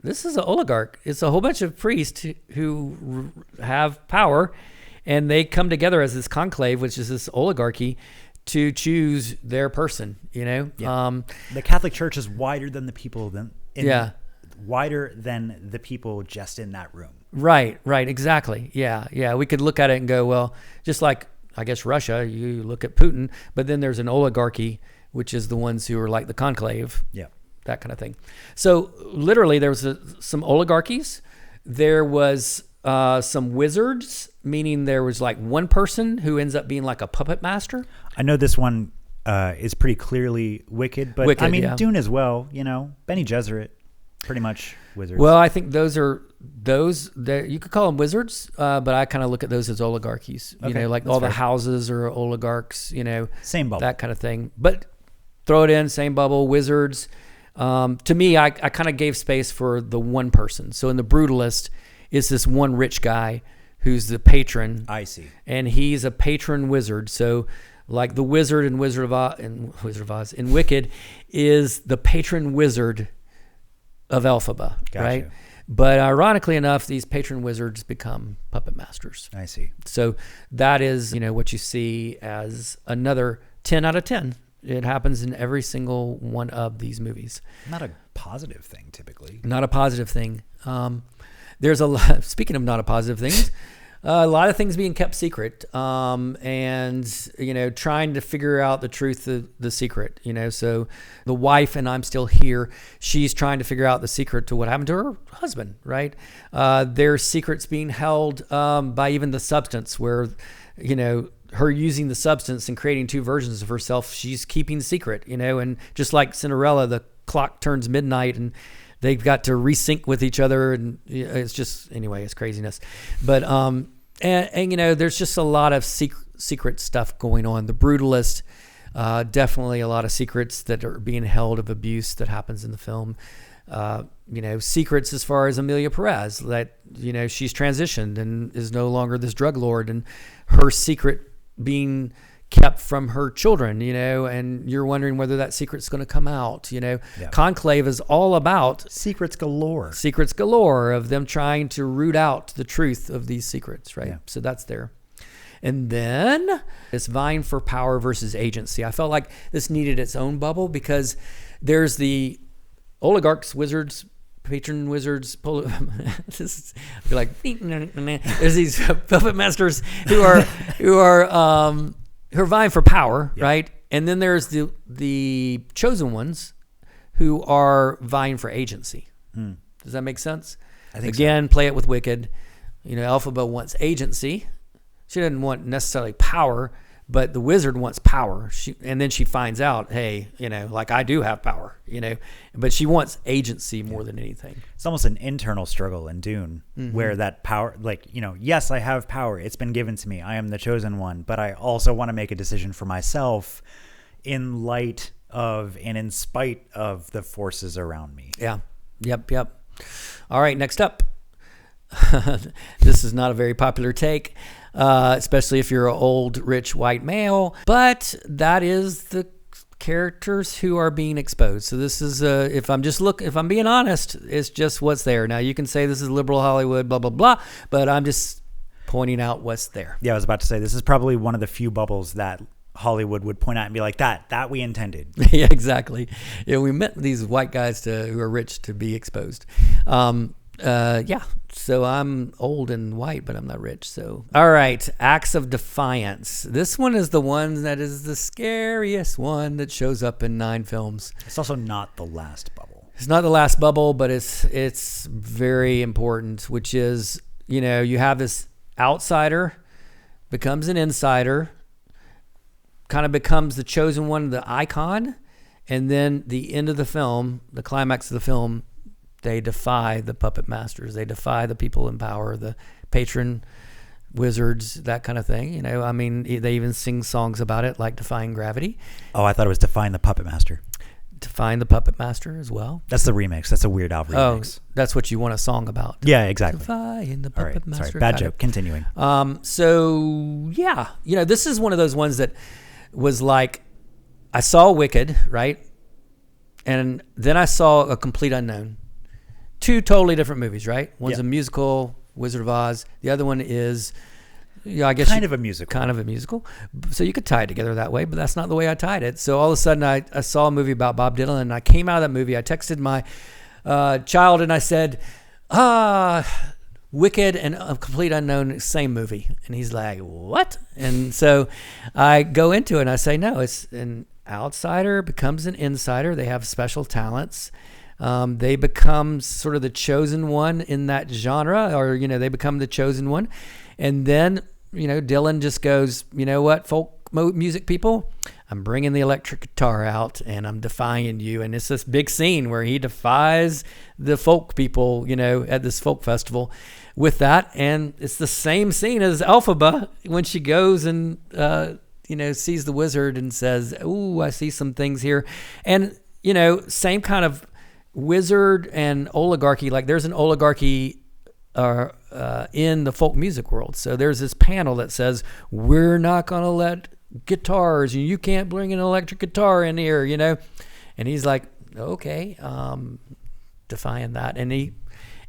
this is an oligarch. It's a whole bunch of priests who have power and they come together as this conclave, which is this oligarchy, to choose their person, Yeah. The Catholic Church is wider than the people wider than the people just in that room. Right, exactly. Yeah. We could look at it and go, well, just like, I guess, Russia, you look at Putin, but then there's an oligarchy, which is the ones who are like the conclave, that kind of thing. So literally there was some oligarchies. There was some wizards, meaning there was like one person who ends up being like a puppet master. I know this one is pretty clearly Wicked, but I mean, Dune as well, Bene Gesserit, pretty much wizards. Well, I think those you could call them wizards, but I kind of look at those as oligarchies, like all the houses are oligarchs, same bubble, that kind of thing. But throw it in, same bubble, wizards. To me, I kind of gave space for the one person. So in The Brutalist, it's this one rich guy who's the patron. I see. And he's a patron wizard. So like the wizard in Wizard of Oz, in Wicked is the patron wizard of Elphaba, right? But ironically enough, these patron wizards become puppet masters. I see. So that is, what you see as another 10 out of 10. It happens in every single one of these movies. Not a positive thing, typically. Not a positive thing. There's a lot, speaking of not a positive things, a lot of things being kept secret, and trying to figure out the truth of the secret. So the wife, and I'm still here, she's trying to figure out the secret to what happened to her husband. Right? There's secrets being held by even the substance, where her using the substance and creating two versions of herself, she's keeping secret. And just like Cinderella, the clock turns midnight and they've got to resync with each other, and it's just, anyway, it's craziness. But and there's just a lot of secret stuff going on. The Brutalist, definitely a lot of secrets that are being held of abuse that happens in the film. Secrets as far as Amelia Perez, that she's transitioned and is no longer this drug lord, and her secret being kept from her children, and you're wondering whether that secret's going to come out. Conclave is all about secrets galore of them trying to root out the truth of these secrets, right? So that's there. And then it's vying for power versus agency. I felt like this needed its own bubble, because there's the oligarchs, wizards, patron wizards. There's these puppet masters who are vying for power, right? And then there's the chosen ones who are vying for agency. Does that make sense? I think Again, play it with Wicked. Elphaba wants agency. She doesn't want necessarily power, but the wizard wants power. And then she finds out, hey, like I do have power, but she wants agency more than anything. It's almost an internal struggle in Dune, where that power, yes, I have power. It's been given to me. I am the chosen one, but I also want to make a decision for myself in light of and in spite of the forces around me. Yeah. Yep. All right. Next up. This is not a very popular take, especially if you're an old, rich, white male, but that is the characters who are being exposed. So this is, if I'm being honest, it's just what's there. Now you can say this is liberal Hollywood, blah, blah, blah, but I'm just pointing out what's there. Yeah, I was about to say, this is probably one of the few bubbles that Hollywood would point out and be like, that we intended. Yeah, exactly. Yeah, we meant these white guys who are rich to be exposed. So I'm old and white, but I'm not rich. So, all right. Acts of Defiance. This one is the one that is the scariest one that shows up in 9 films. It's also not the last bubble. It's not the last bubble, but it's very important, which is, you have this outsider becomes an insider, kind of becomes the chosen one, the icon. And then the end of the film, the climax of the film, they defy the puppet masters. They defy the people in power, the patron wizards, that kind of thing. They even sing songs about it, like Defying Gravity. Oh, I thought it was Defying the Puppet Master. Defying the Puppet Master as well. That's the remix. That's a Weird Al remix. Oh, that's what you want a song about. Yeah, exactly. Defying the Puppet Master. Sorry, bad joke. Continuing. So, yeah. This is one of those ones that was like, I saw Wicked, right? And then I saw A Complete Unknown. 2 totally different movies, right? One's a musical, Wizard of Oz. The other one is, I guess, kind of a musical. So you could tie it together that way, but that's not the way I tied it. So all of a sudden, I saw a movie about Bob Dylan, and I came out of that movie. I texted my child, and I said, Wicked and A Complete Unknown, same movie. And he's like, what? And so I go into it and I say, no, it's an outsider becomes an insider. They have special talents. They become sort of the chosen one in that genre, or, they become the chosen one. And then, Dylan just goes, you know what, folk music people, I'm bringing the electric guitar out and I'm defying you. And it's this big scene where he defies the folk people, at this folk festival with that. And it's the same scene as Elphaba when she goes and, sees the wizard and says, ooh, I see some things here. And, same kind of wizard and oligarchy. Like there's an oligarchy in the folk music world. So there's this panel that says, we're not going to let guitars, you can't bring an electric guitar in here, and he's like, okay, defying that. And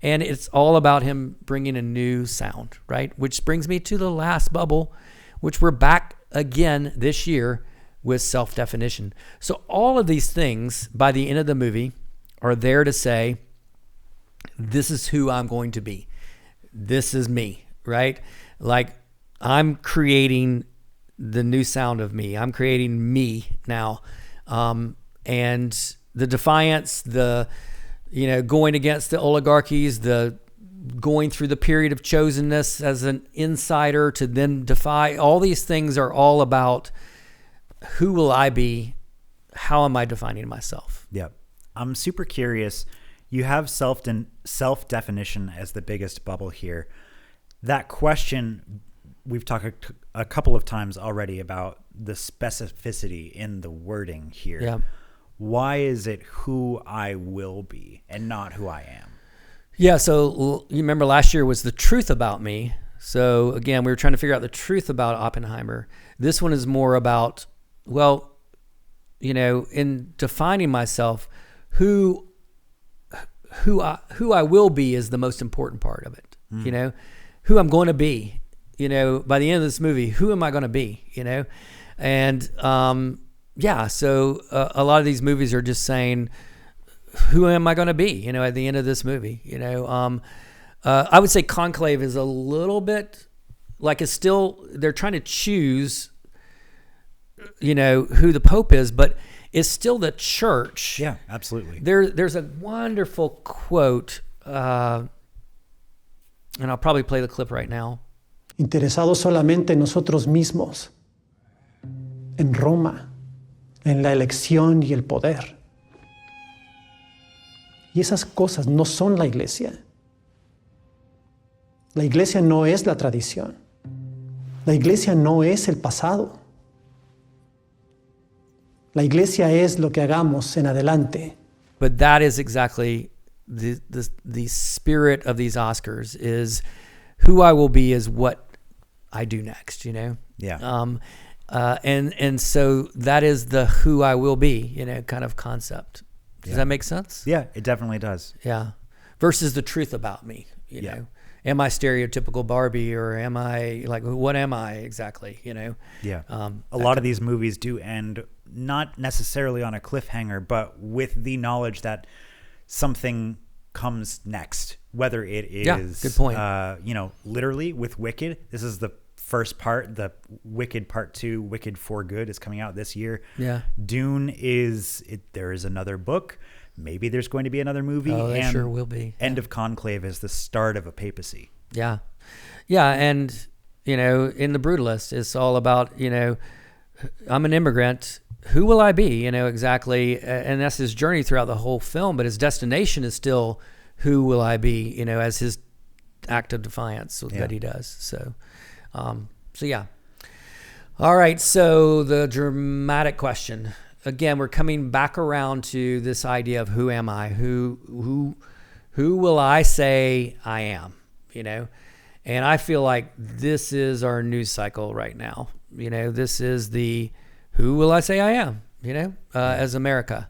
it's all about him bringing a new sound, right? Which brings me to the last bubble, which we're back again this year with self-definition. So all of these things by the end of the movie are there to say, this is who I'm going to be. This is me, right? Like I'm creating the new sound of me. I'm creating me now. And the defiance, the, going against the oligarchies, the going through the period of chosenness as an insider to then defy, all these things are all about who will I be? How am I defining myself? Yep. I'm super curious. You have self-definition as the biggest bubble here. That question, we've talked a couple of times already about the specificity in the wording here. Yeah. Why is it who I will be and not who I am? Yeah, so you remember last year was the truth about me. So again, we were trying to figure out the truth about Oppenheimer. This one is more about, in defining myself, who I will be is the most important part of it. Who I'm going to be. By the end of this movie, who am I going to be, And, so a lot of these movies are just saying, who am I going to be, at the end of this movie, I would say Conclave is a little bit like it's still, they're trying to choose, who the Pope is, but it's still the church. Yeah, absolutely. There's a wonderful quote, and I'll probably play the clip right now. Interesados solamente en nosotros mismos, en Roma, en la elección y el poder. Y esas cosas no son la iglesia. La iglesia no es la tradición. La iglesia no es el pasado. La iglesia es lo que hagamos en adelante. But that is exactly the spirit of these Oscars is who I will be is what I do next, Yeah. And so that is the who I will be, kind of concept. Does that make sense? Yeah, it definitely does. Yeah. Versus the truth about me, you know. Am I stereotypical Barbie or am I what am I exactly, Yeah. A lot of these movies do end not necessarily on a cliffhanger, but with the knowledge that something comes next, whether it is, good point. Literally with Wicked, this is the first part, the Wicked Part 2, Wicked for Good is coming out this year. Yeah. Dune there is another book. Maybe there's going to be another movie. Oh, there sure will be. End of Conclave is the start of a papacy. Yeah. Yeah. And, in The Brutalist, it's all about, I'm an immigrant. Who will I be? Exactly. And that's his journey throughout the whole film, but his destination is still who will I be, as his act of defiance that he does. So yeah. All right. So the dramatic question. Again, we're coming back around to this idea of who am I? Who will I say I am? And I feel like this is our news cycle right now. This is the who will I say I am? As America,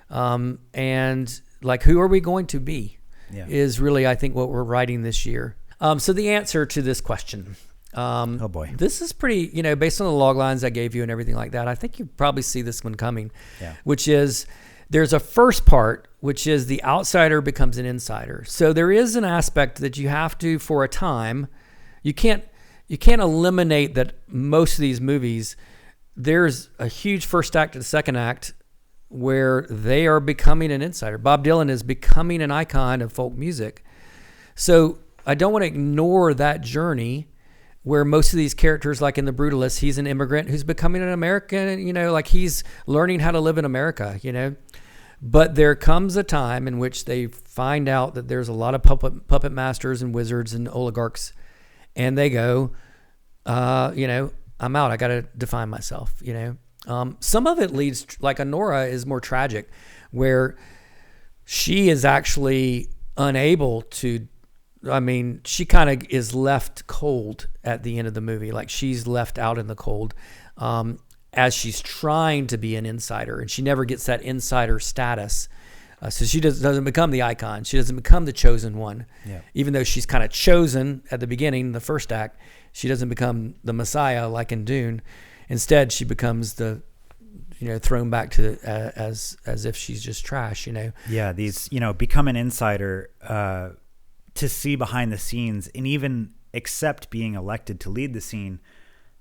and who are we going to be? Is really I think what we're writing this year. So the answer to this question. Oh boy. This is pretty, based on the log lines I gave you and everything like that, I think you probably see this one coming, which is there's a first part, which is the outsider becomes an insider. So there is an aspect that you have to, for a time, you can't eliminate that most of these movies, there's a huge first act to the second act where they are becoming an insider. Bob Dylan is becoming an icon of folk music. So I don't want to ignore that journey where most of these characters, like in The Brutalist, he's an immigrant who's becoming an American, like he's learning how to live in America, But there comes a time in which they find out that there's a lot of puppet masters and wizards and oligarchs, and they go, I'm out. I got to define myself, Some of it leads, like Honora is more tragic, where she is actually unable to, she kind of is left cold at the end of the movie. Like she's left out in the cold as she's trying to be an insider, and she never gets that insider status. So she doesn't become the icon. She doesn't become the chosen one. Yeah. Even though she's kind of chosen at the beginning, the first act, she doesn't become the Messiah like in Dune. Instead, she becomes the, thrown back to as if she's just trash, Yeah, these, become an insider to see behind the scenes and even accept being elected to lead the scene.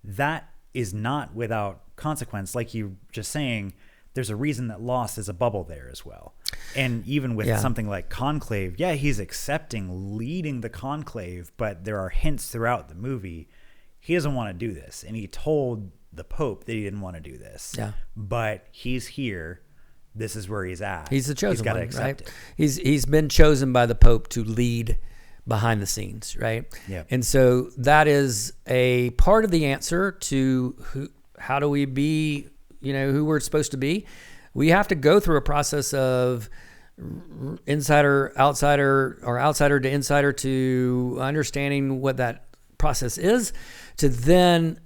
That is not without consequence. Like you just saying, there's a reason that Lost is a bubble there as well. And even with something like Conclave, he's accepting leading the conclave, but there are hints throughout the movie he doesn't want to do this. And he told the Pope that he didn't want to do this. Yeah. But he's here. This is where he's at. He's the chosen one, accept right? He's been chosen by the Pope to lead behind the scenes, right? Yeah. And so that is a part of the answer to how do we be, who we're supposed to be. We have to go through a process of insider, outsider, or outsider to insider, to understanding what that process is, to then,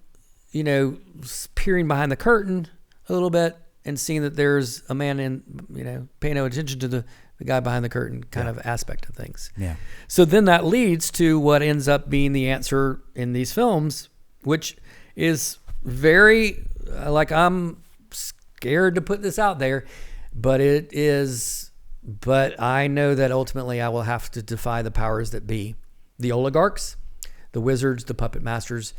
peering behind the curtain a little bit and seeing that there's a man in, paying no attention to the guy behind the curtain kind of aspect of things. Yeah. So then that leads to what ends up being the answer in these films, which is very, I'm scared to put this out there, but I know that ultimately I will have to defy the powers that be, the oligarchs, the wizards, the puppet masters,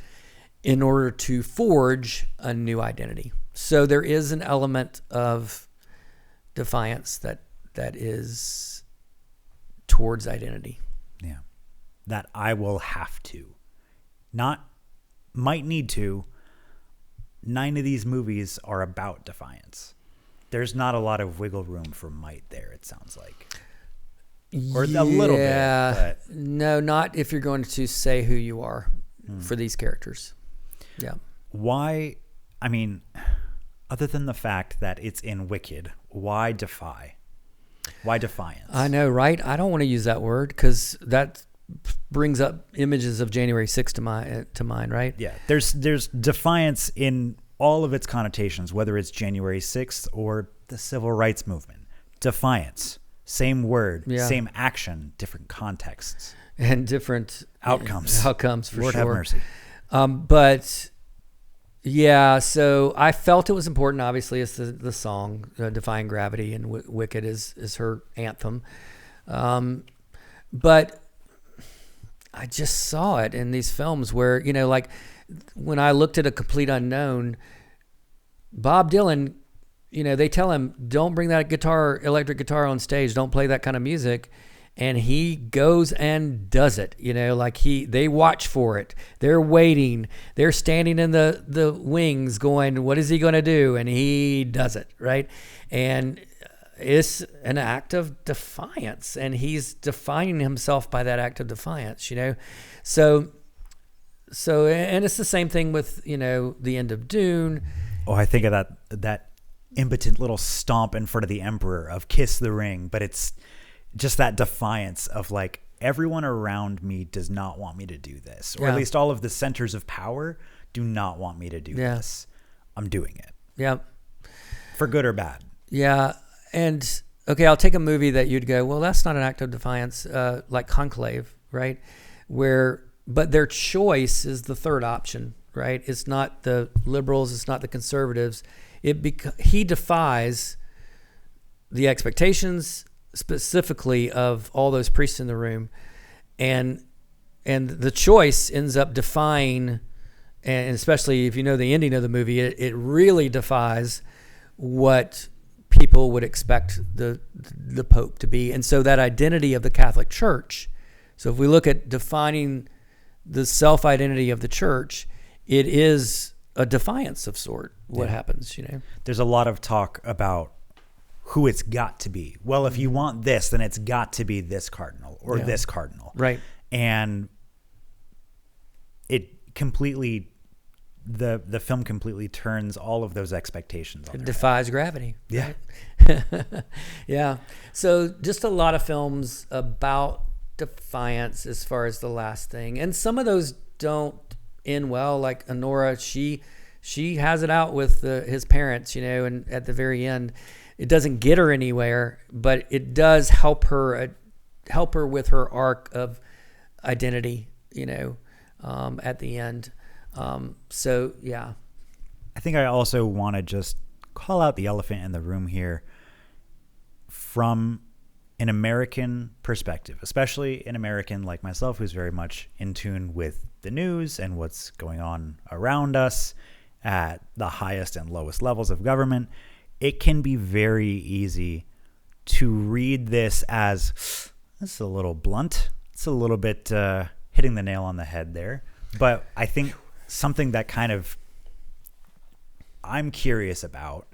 in order to forge a new identity. So there is an element of defiance that is towards identity. Yeah. That I will have to. Not might need to. 9 of these movies are about defiance. There's not a lot of wiggle room for might there, it sounds like. Or a little bit. But no, not if you're going to say who you are for these characters. Yeah. Why, other than the fact that it's in Wicked, why defy? Why defiance? I know, right? I don't want to use that word because that brings up images of January 6th to mind, right? Yeah. There's defiance in all of its connotations, whether it's January 6th or the civil rights movement. Defiance. Same word, same action, different contexts. And different outcomes. Outcomes, for Lord sure. Lord have mercy. But yeah, so I felt it was important. Obviously, it's the song "Defying Gravity," and "Wicked" is her anthem. But I just saw it in these films where like when I looked at A Complete Unknown, Bob Dylan, they tell him don't bring that electric guitar on stage, don't play that kind of music. And he goes and does it, they watch for it. They're waiting. They're standing in the wings going, what is he going to do? And he does it, right? And it's an act of defiance. And he's defining himself by that act of defiance, So, and it's the same thing with, the end of Dune. Oh, I think of that impotent little stomp in front of the Emperor of Kiss the Ring, but it's just that defiance of like everyone around me does not want me to do this, or at least all of the centers of power do not want me to do this. I'm doing it. Yeah. For good or bad. Yeah. And okay, I'll take a movie that you'd go, well, that's not an act of defiance, like Conclave, right? But their choice is the third option, right? It's not the liberals, it's not the conservatives. He defies the expectations specifically of all those priests in the room, and the choice ends up defying, and especially if you know the ending of the movie, it really defies what people would expect the Pope to be. And so that identity of the Catholic Church, so if we look at defining the self-identity of the church, it is a defiance of sort what happens, There's a lot of talk about who it's got to be. Well, if you want this, then it's got to be this cardinal or this cardinal. Right. And it completely, the film completely turns all of those expectations on It their defies head. gravity. Yeah. Right? Yeah. So just a lot of films about defiance as far as the last thing. And some of those don't end well, like Honora, she has it out with his parents, and at the very end, it doesn't get her anywhere, but it does help her with her arc of identity, at the end. So yeah. I think I also want to just call out the elephant in the room here from an American perspective, especially an American like myself who's very much in tune with the news and what's going on around us at the highest and lowest levels of government. It can be very easy to read this as, this is a little blunt. It's a little bit hitting the nail on the head there. But I think something that kind of I'm curious about,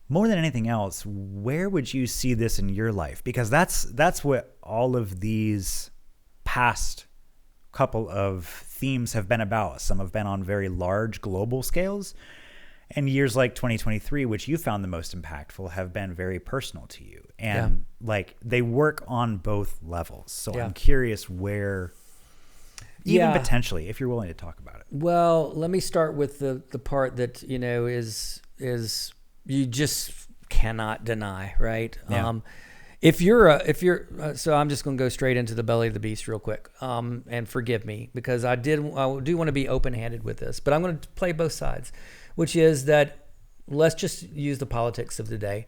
more than anything else, where would you see this in your life? Because that's what all of these past couple of themes have been about. Some have been on very large global scales, and years like 2023, which you found the most impactful, have been very personal to you. And like they work on both levels. So I'm curious where, even potentially, if you're willing to talk about it. Well, let me start with the part that, is you just cannot deny, right? Yeah. So I'm just going to go straight into the belly of the beast real quick. And forgive me, because I do want to be open-handed with this, but I'm going to play both sides, which is that let's just use the politics of the day.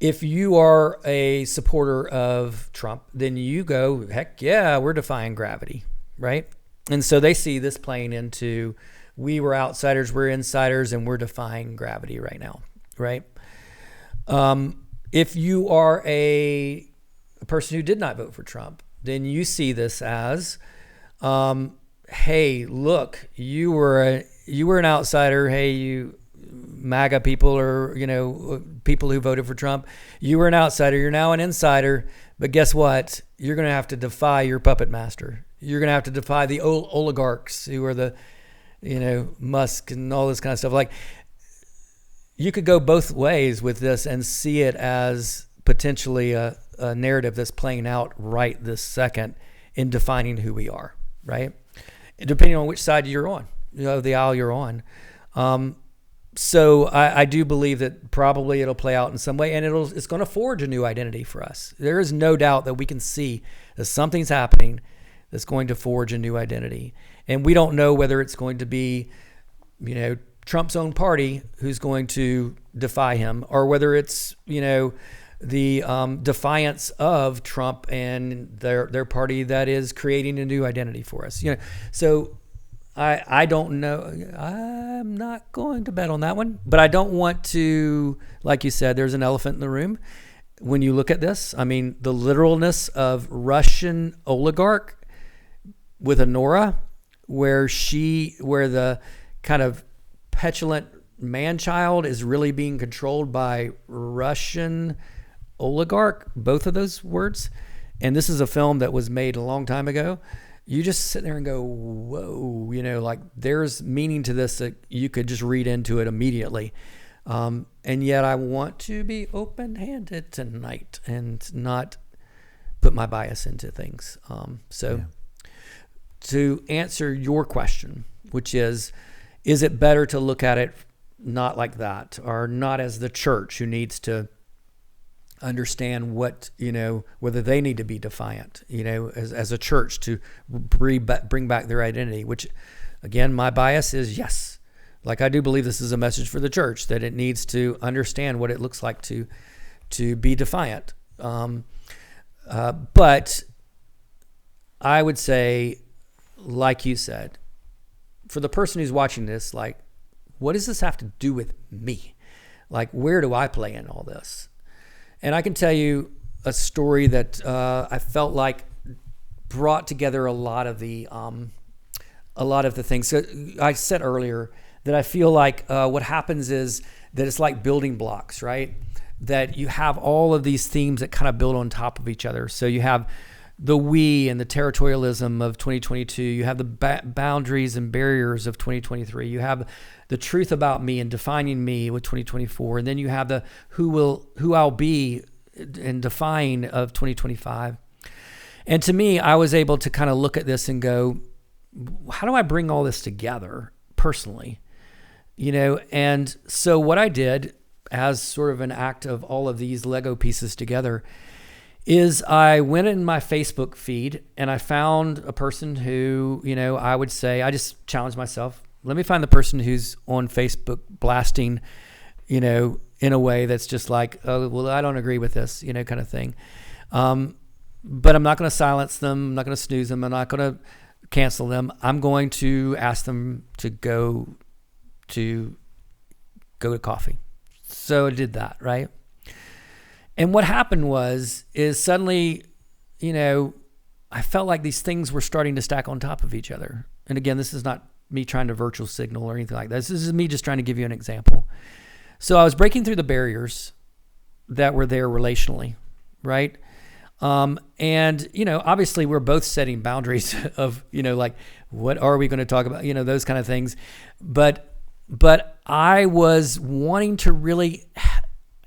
If you are a supporter of Trump, then you go, heck yeah, we're defying gravity, right? And so they see this playing into, we were outsiders, we're insiders, and we're defying gravity right now, right? If you are a person who did not vote for Trump, then you see this as, hey, look, you were an outsider. Hey, you MAGA people, or people who voted for Trump, you were an outsider. You're now an insider. But guess what? You're going to have to defy your puppet master. You're going to have to defy the oligarchs who are the, Musk and all this kind of stuff. Like, you could go both ways with this and see it as potentially a narrative that's playing out right this second in defining who we are, right? Depending on which side you're on, the aisle you're on. So I do believe that probably it'll play out in some way, and it's going to forge a new identity for us. There is no doubt that we can see that something's happening that's going to forge a new identity. And we don't know whether it's going to be, Trump's own party who's going to defy him, or whether it's, the defiance of Trump and their party that is creating a new identity for us. So I don't know. I'm not going to bet on that one, but I don't want to, like you said, there's an elephant in the room. When you look at this, I mean, the literalness of Russian oligarch with Honora, where the kind of petulant man-child is really being controlled by Russian oligarch, both of those words. And this is a film that was made a long time ago. You just sit there and go, whoa, like there's meaning to this that you could just read into it immediately. And yet I want to be open-handed tonight and not put my bias into things. To answer your question, which is it better to look at it not like that, or not as the church who needs to understand what, whether they need to be defiant, as a church to bring back their identity, which again, my bias is yes. Like, I do believe this is a message for the church, that it needs to understand what it looks like to to be defiant. But I would say, like you said, for the person who's watching this, like, what does this have to do with me? Like, where do I play in all this? And I can tell you a story that I felt like brought together a lot of the things. So I said earlier that I feel like what happens is that it's like building blocks, right? That you have all of these themes that kind of build on top of each other. So you have the we and the territorialism of 2022. You have the boundaries and barriers of 2023. You have the truth about me and defining me with 2024. And then you have the who I'll be and define of 2025. And to me, I was able to kind of look at this and go, how do I bring all this together personally? And so what I did as sort of an act of all of these Lego pieces together is I went in my Facebook feed and I found a person who, I would say, I just challenged myself. Let me find the person who's on Facebook blasting, in a way that's just like, oh, well, I don't agree with this, kind of thing. But I'm not going to silence them. I'm not going to snooze them. I'm not going to cancel them. I'm going to ask them to go to coffee. So I did that, right? And what happened is suddenly, I felt like these things were starting to stack on top of each other. And again, this is not me trying to virtual signal or anything like that. This is me just trying to give you an example. So I was breaking through the barriers that were there relationally, right? And, obviously we're both setting boundaries of, like, what are we going to talk about? Those kind of things. But I was wanting to really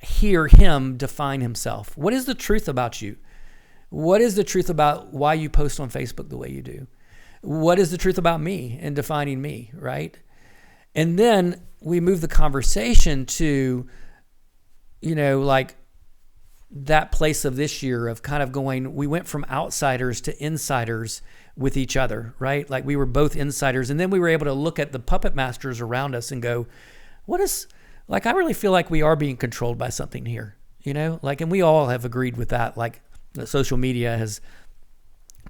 hear him define himself. What is the truth about you? What is the truth about why you post on Facebook the way you do? What is the truth about me and defining me, right? And then we move the conversation to, like that place of this year of kind of going, we went from outsiders to insiders with each other, right? Like we were both insiders. And then we were able to look at the puppet masters around us and go, I really feel like we are being controlled by something here, and we all have agreed with that. Like that social media has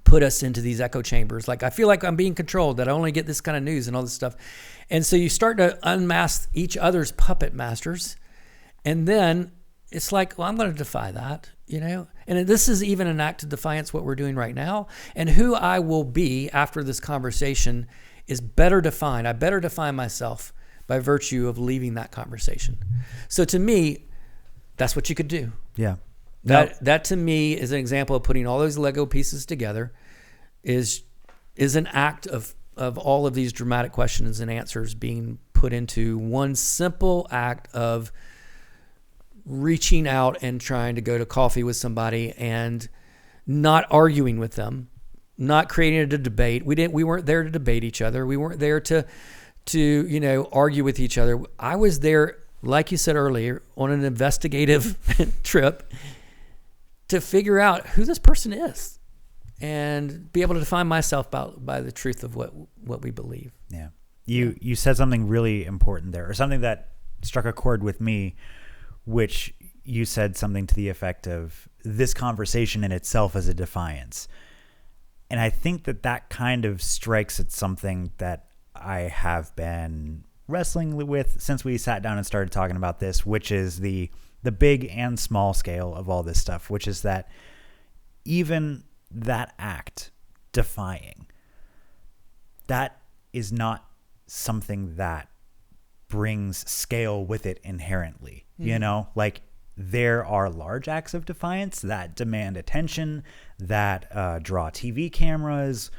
put us into these echo chambers. Like, I feel like I'm being controlled, that I only get this kind of news and all this stuff. And so you start to unmask each other's puppet masters. And then it's like, well, I'm going to defy that, And this is even an act of defiance, what we're doing right now. And who I will be after this conversation is better defined. I better define myself by virtue of leaving that conversation. So to me, that's what you could do. Yeah. That to me is an example of putting all those Lego pieces together is an act of all of these dramatic questions and answers being put into one simple act of reaching out and trying to go to coffee with somebody and not arguing with them, not creating a debate. We weren't there to debate each other. We weren't there to argue with each other. I was there, like you said earlier, on an investigative trip to figure out who this person is and be able to define myself by the truth of what we believe. Yeah. You said something really important there, or something that struck a chord with me, which you said something to the effect of this conversation in itself as a defiance. And I think that kind of strikes at something that I have been wrestling with since we sat down and started talking about this, which is the big and small scale of all this stuff, which is that even that act, defying, that is not something that brings scale with it inherently. Like there are large acts of defiance that demand attention, that draw TV cameras,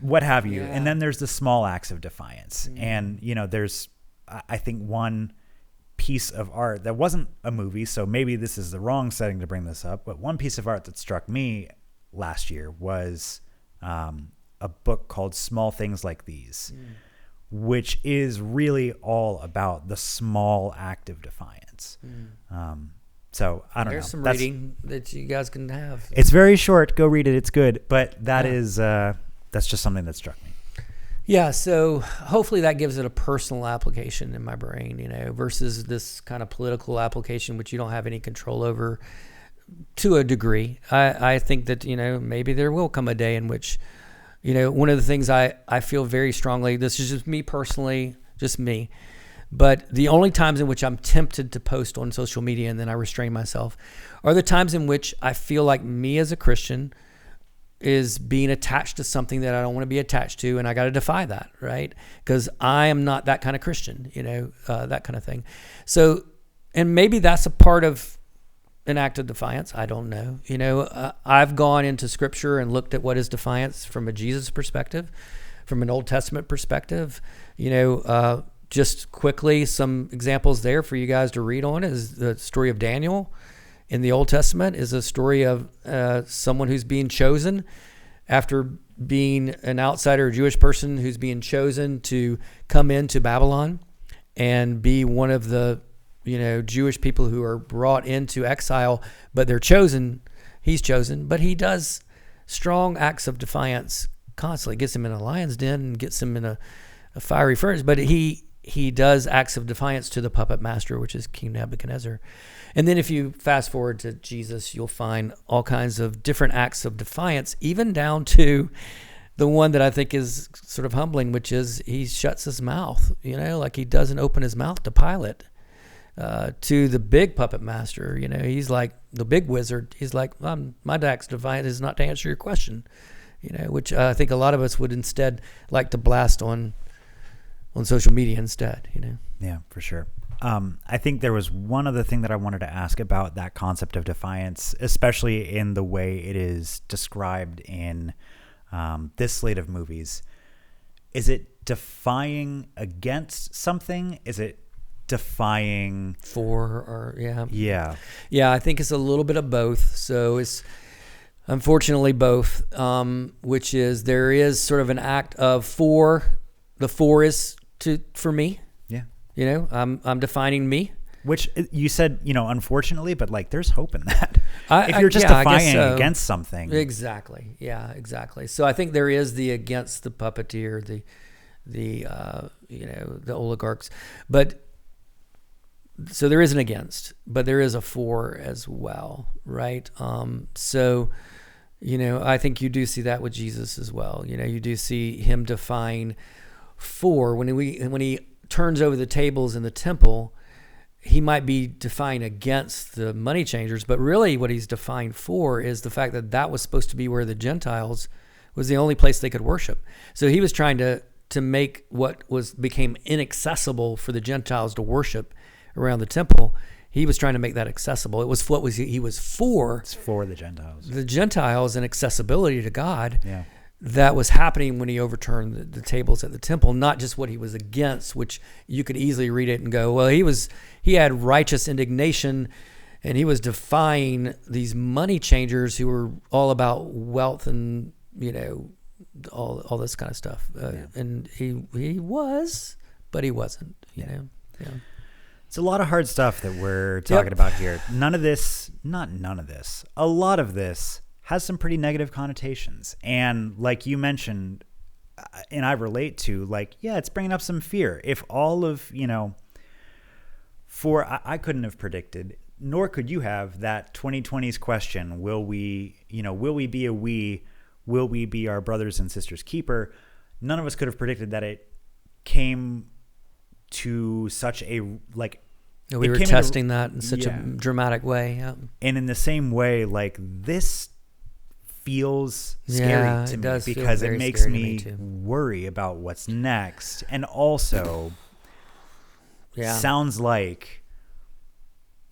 what have you. And then there's the small acts of defiance. And, there's, I think, one piece of art that wasn't a movie, so maybe this is the wrong setting to bring this up, but one piece of art that struck me last year was a book called Small Things Like These, which is really all about the small act of defiance. So I don't know. There's some reading that you guys can have. It's very short. Go read it. It's good. But that is that's just something that struck me. Yeah, so hopefully that gives it a personal application in my brain, versus this kind of political application, which you don't have any control over to a degree. I think that, maybe there will come a day in which, one of the things I feel very strongly, this is just me personally, just me, but the only times in which I'm tempted to post on social media and then I restrain myself are the times in which I feel like me as a Christian is being attached to something that I don't want to be attached to, and I got to defy that, right? Because I am not that kind of Christian, that kind of thing. So, and maybe that's a part of an act of defiance. I don't know. I've gone into Scripture and looked at what is defiance from a Jesus perspective, from an Old Testament perspective. Just quickly, some examples there for you guys to read on is the story of Daniel. In the Old Testament is a story of someone who's being chosen after being an outsider, a Jewish person who's being chosen to come into Babylon and be one of the, Jewish people who are brought into exile, but they're chosen. He's chosen, but he does strong acts of defiance constantly. Gets him in a lion's den and gets him in a fiery furnace, but he does acts of defiance to the puppet master, which is King Nebuchadnezzar. And then if you fast forward to Jesus, you'll find all kinds of different acts of defiance, even down to the one that I think is sort of humbling, which is he shuts his mouth, like he doesn't open his mouth to Pilate, to the big puppet master. He's like the big wizard. He's like, my acts of defiance is not to answer your question, which I think a lot of us would instead like to blast on social media instead, Yeah, for sure. I think there was one other thing that I wanted to ask about that concept of defiance, especially in the way it is described in this slate of movies. Is it defying against something? Is it defying for, or Yeah. Yeah, I think it's a little bit of both. So it's unfortunately both, which is there is sort of an act of for. The for is for me. Yeah. I'm defining me. Which you said, unfortunately, but like there's hope in that. If you're just I guess defying so. against something. Exactly. Yeah, exactly. So I think there is the against the puppeteer, the oligarchs. But so there is an against, but there is a for as well, right? So, I think you do see that with Jesus as well. You do see him defying for when he turns over the tables in the temple. He might be defying against the money changers, but really what he's defying for is the fact that was supposed to be where the Gentiles was the only place they could worship. So he was trying to make what became inaccessible for the Gentiles to worship around the temple. He was trying to make that accessible. It was he was for. It's for the Gentiles. The Gentiles and accessibility to God. Yeah. That was happening when he overturned the tables at the temple, not just what he was against, which you could easily read it and go, well, he had righteous indignation and he was defying these money changers who were all about wealth and, all this kind of stuff. And he was, but he wasn't, Yeah. It's a lot of hard stuff that we're talking about here. A lot of this has some pretty negative connotations. And like you mentioned, and I relate to, it's bringing up some fear. If all of, I couldn't have predicted, nor could you have, that 2020's question, will we be will we be our brothers and sisters keeper? None of us could have predicted that it came to such a, we were testing that in such a dramatic way. Yeah. And in the same way, this feels scary to me because it makes me worry about what's next. And also sounds like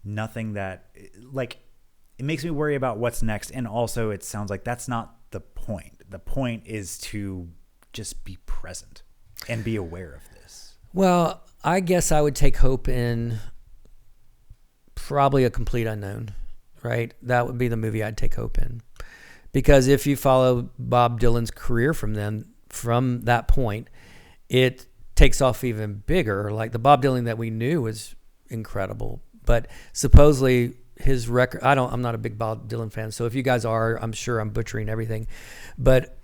nothing that it makes me worry about what's next. And also it sounds like that's not the point. The point is to just be present and be aware of this. Well, I guess I would take hope in probably a complete unknown, right? That would be the movie I'd take hope in. Because if you follow Bob Dylan's career from that point, it takes off even bigger. Like the Bob Dylan that we knew was incredible, but supposedly his record, I'm not a big Bob Dylan fan. So if you guys are, I'm sure I'm butchering everything, but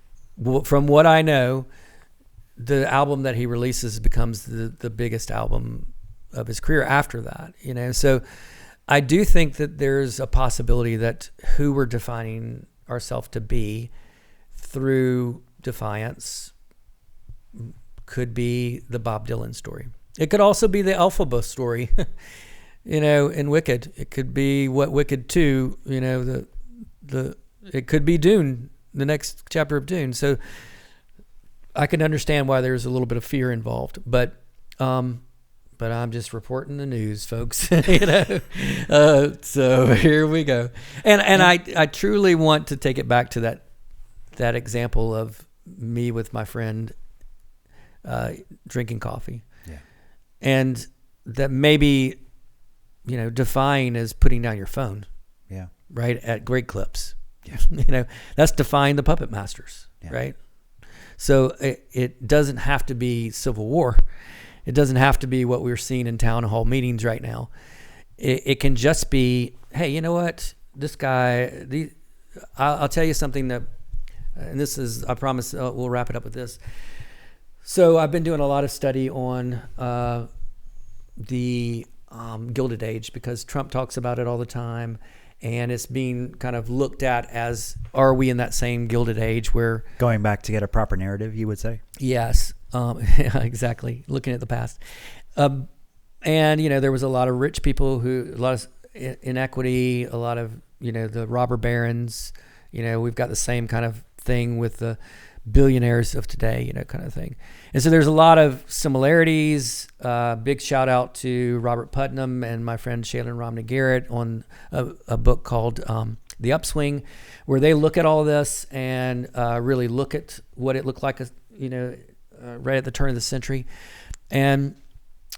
from what I know, the album that he releases becomes the biggest album of his career after that, So I do think that there's a possibility that who we're defining ourselves to be through Defiance could be the Bob Dylan story. It could also be the Elphaba story, in Wicked. It could be what Wicked 2, it could be Dune, the next chapter of Dune. So I can understand why there's a little bit of fear involved, but I'm just reporting the news, folks. So here we go. And I truly want to take it back to that example of me with my friend drinking coffee. Yeah. And that maybe, defying is putting down your phone. Yeah. Right? At Great Clips. Yeah. That's defying the puppet masters. Yeah. Right? So it doesn't have to be Civil War. It doesn't have to be what we're seeing in town hall meetings right now. It can just be, hey, you know what? This guy, I'll tell you something that, and this is, I promise we'll wrap it up with this. So I've been doing a lot of study on the Gilded Age because Trump talks about it all the time. And it's being kind of looked at as, are we in that same Gilded Age where... Going back to get a proper narrative, you would say? Yes, yeah, exactly. Looking at the past. And, there was a lot of rich people a lot of inequity, a lot of, the robber barons. We've got the same kind of thing with the billionaires of today, kind of thing. And so there's a lot of similarities. Big shout out to Robert Putnam and my friend Shaylin Romney Garrett on a book called The Upswing, where they look at all this and really look at what it looked like, right at the turn of the century. And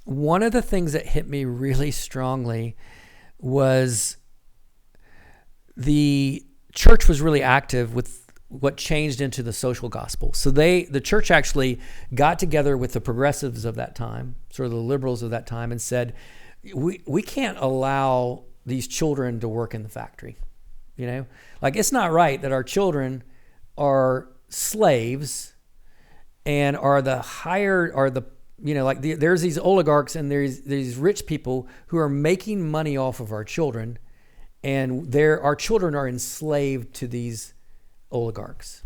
one of the things that hit me really strongly was the church was really active with what changed into the social gospel. So the church actually got together with the progressives of that time, sort of the liberals of that time, and said, we can't allow these children to work in the factory. It's not right that our children are slaves and there's these oligarchs and there's these rich people who are making money off of our children, and our children are enslaved to these oligarchs.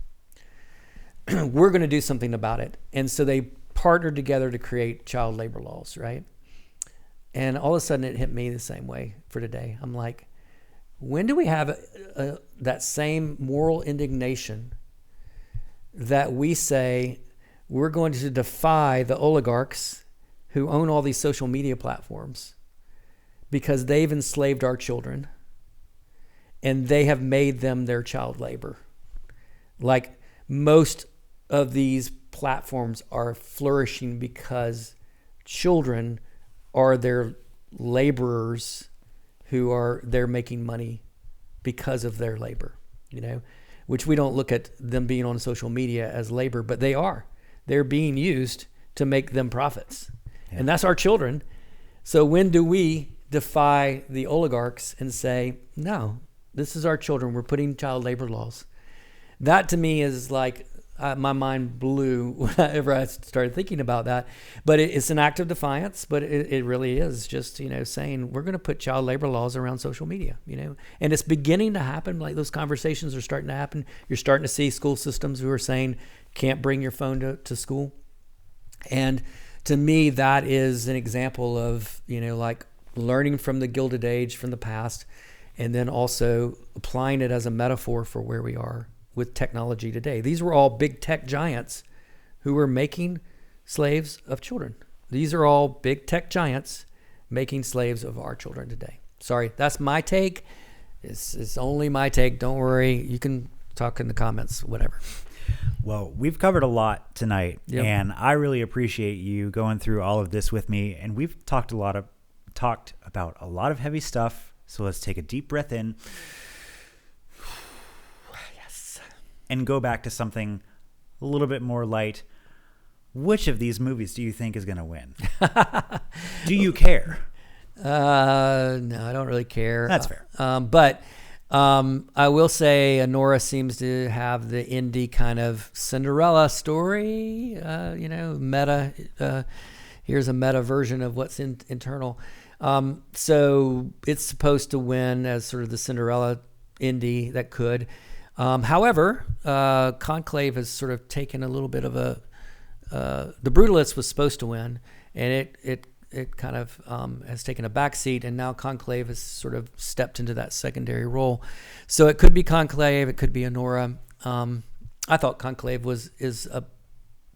We're going to do something about it. And so they partnered together to create child labor laws, right? And all of a sudden it hit me the same way for today. I'm like, when do we have that same moral indignation that we say we're going to defy the oligarchs who own all these social media platforms because they've enslaved our children and they have made them their child labor? Like, most of these platforms are flourishing because children are their laborers who they're making money because of their labor, which we don't look at them being on social media as labor, but they are. They're being used to make them profits. Yeah. And that's our children. So when do we defy the oligarchs and say, no, this is our children. We're putting child labor laws. That to me is like, my mind blew whenever I started thinking about that. But it's an act of defiance, but it really is just, saying we're going to put child labor laws around social media, and it's beginning to happen. Like, those conversations are starting to happen. You're starting to see school systems who are saying, can't bring your phone to school. And to me, that is an example of, learning from the Gilded Age, from the past, and then also applying it as a metaphor for where we are with technology today. These were all big tech giants who were making slaves of children. These are all big tech giants making slaves of our children today. Sorry, that's my take. It's only my take. Don't worry. You can talk in the comments, whatever. Well, we've covered a lot tonight, Yep. and I really appreciate you going through all of this with me. And we've talked about a lot of heavy stuff. So let's take a deep breath in. And go back to something a little bit more light. Which of these movies do you think is going to win? Do you care? No, I don't really care. That's fair. But I will say Nora seems to have the indie kind of Cinderella story, meta. Here's a meta version of what's internal. So it's supposed to win as sort of the Cinderella indie that could. However, Conclave has sort of taken a little bit of the Brutalist was supposed to win, and it kind of has taken a backseat, and now Conclave has sort of stepped into that secondary role. So it could be Conclave, it could be Anora. I thought Conclave is a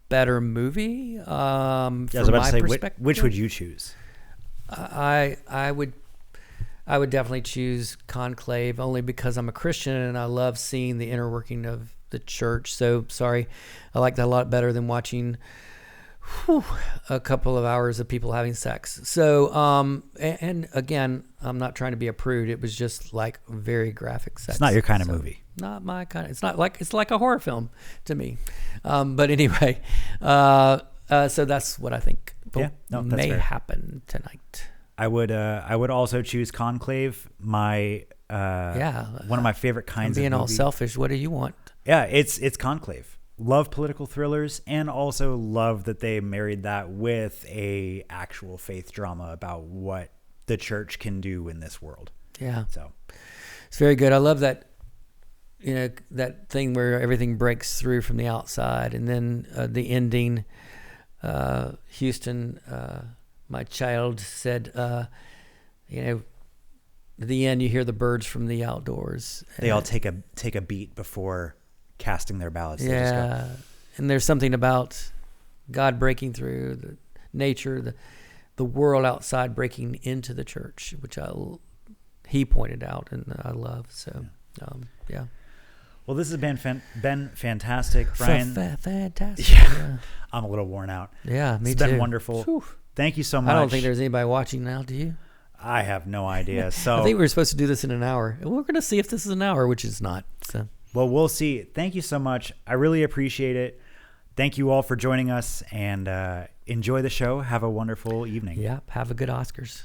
better movie from my perspective. Which would you choose? I would definitely choose Conclave, only because I'm a Christian and I love seeing the inner working of the church. So sorry, I like that a lot better than watching a couple of hours of people having sex. So and again, I'm not trying to be a prude. It was just like very graphic sex. It's not your kind of movie. Not my kind. It's like a horror film to me. But anyway, so that's what I think may happen tonight. I would also choose Conclave. One of my favorite kinds of being movie. all selfish. What do you want? Yeah, it's Conclave. Love political thrillers, and also love that they married that with a actual faith drama about what the church can do in this world. Yeah. So it's very good. I love that, that thing where everything breaks through from the outside, and then the ending, Houston, my child said, at the end you hear the birds from the outdoors. They all take a beat before casting their ballots. Yeah, and there's something about God breaking through the nature, the world outside breaking into the church, which he pointed out, and I love. So, yeah. Well, this has been fantastic, Bryan. Fantastic. Yeah. I'm a little worn out. Yeah, me too. It's been wonderful. Whew. Thank you so much. I don't think there's anybody watching now. Do you? I have no idea. So I think we were supposed to do this in an hour. We're going to see if this is an hour, which is not. So. Well, we'll see. Thank you so much. I really appreciate it. Thank you all for joining us, and enjoy the show. Have a wonderful evening. Yeah, have a good Oscars.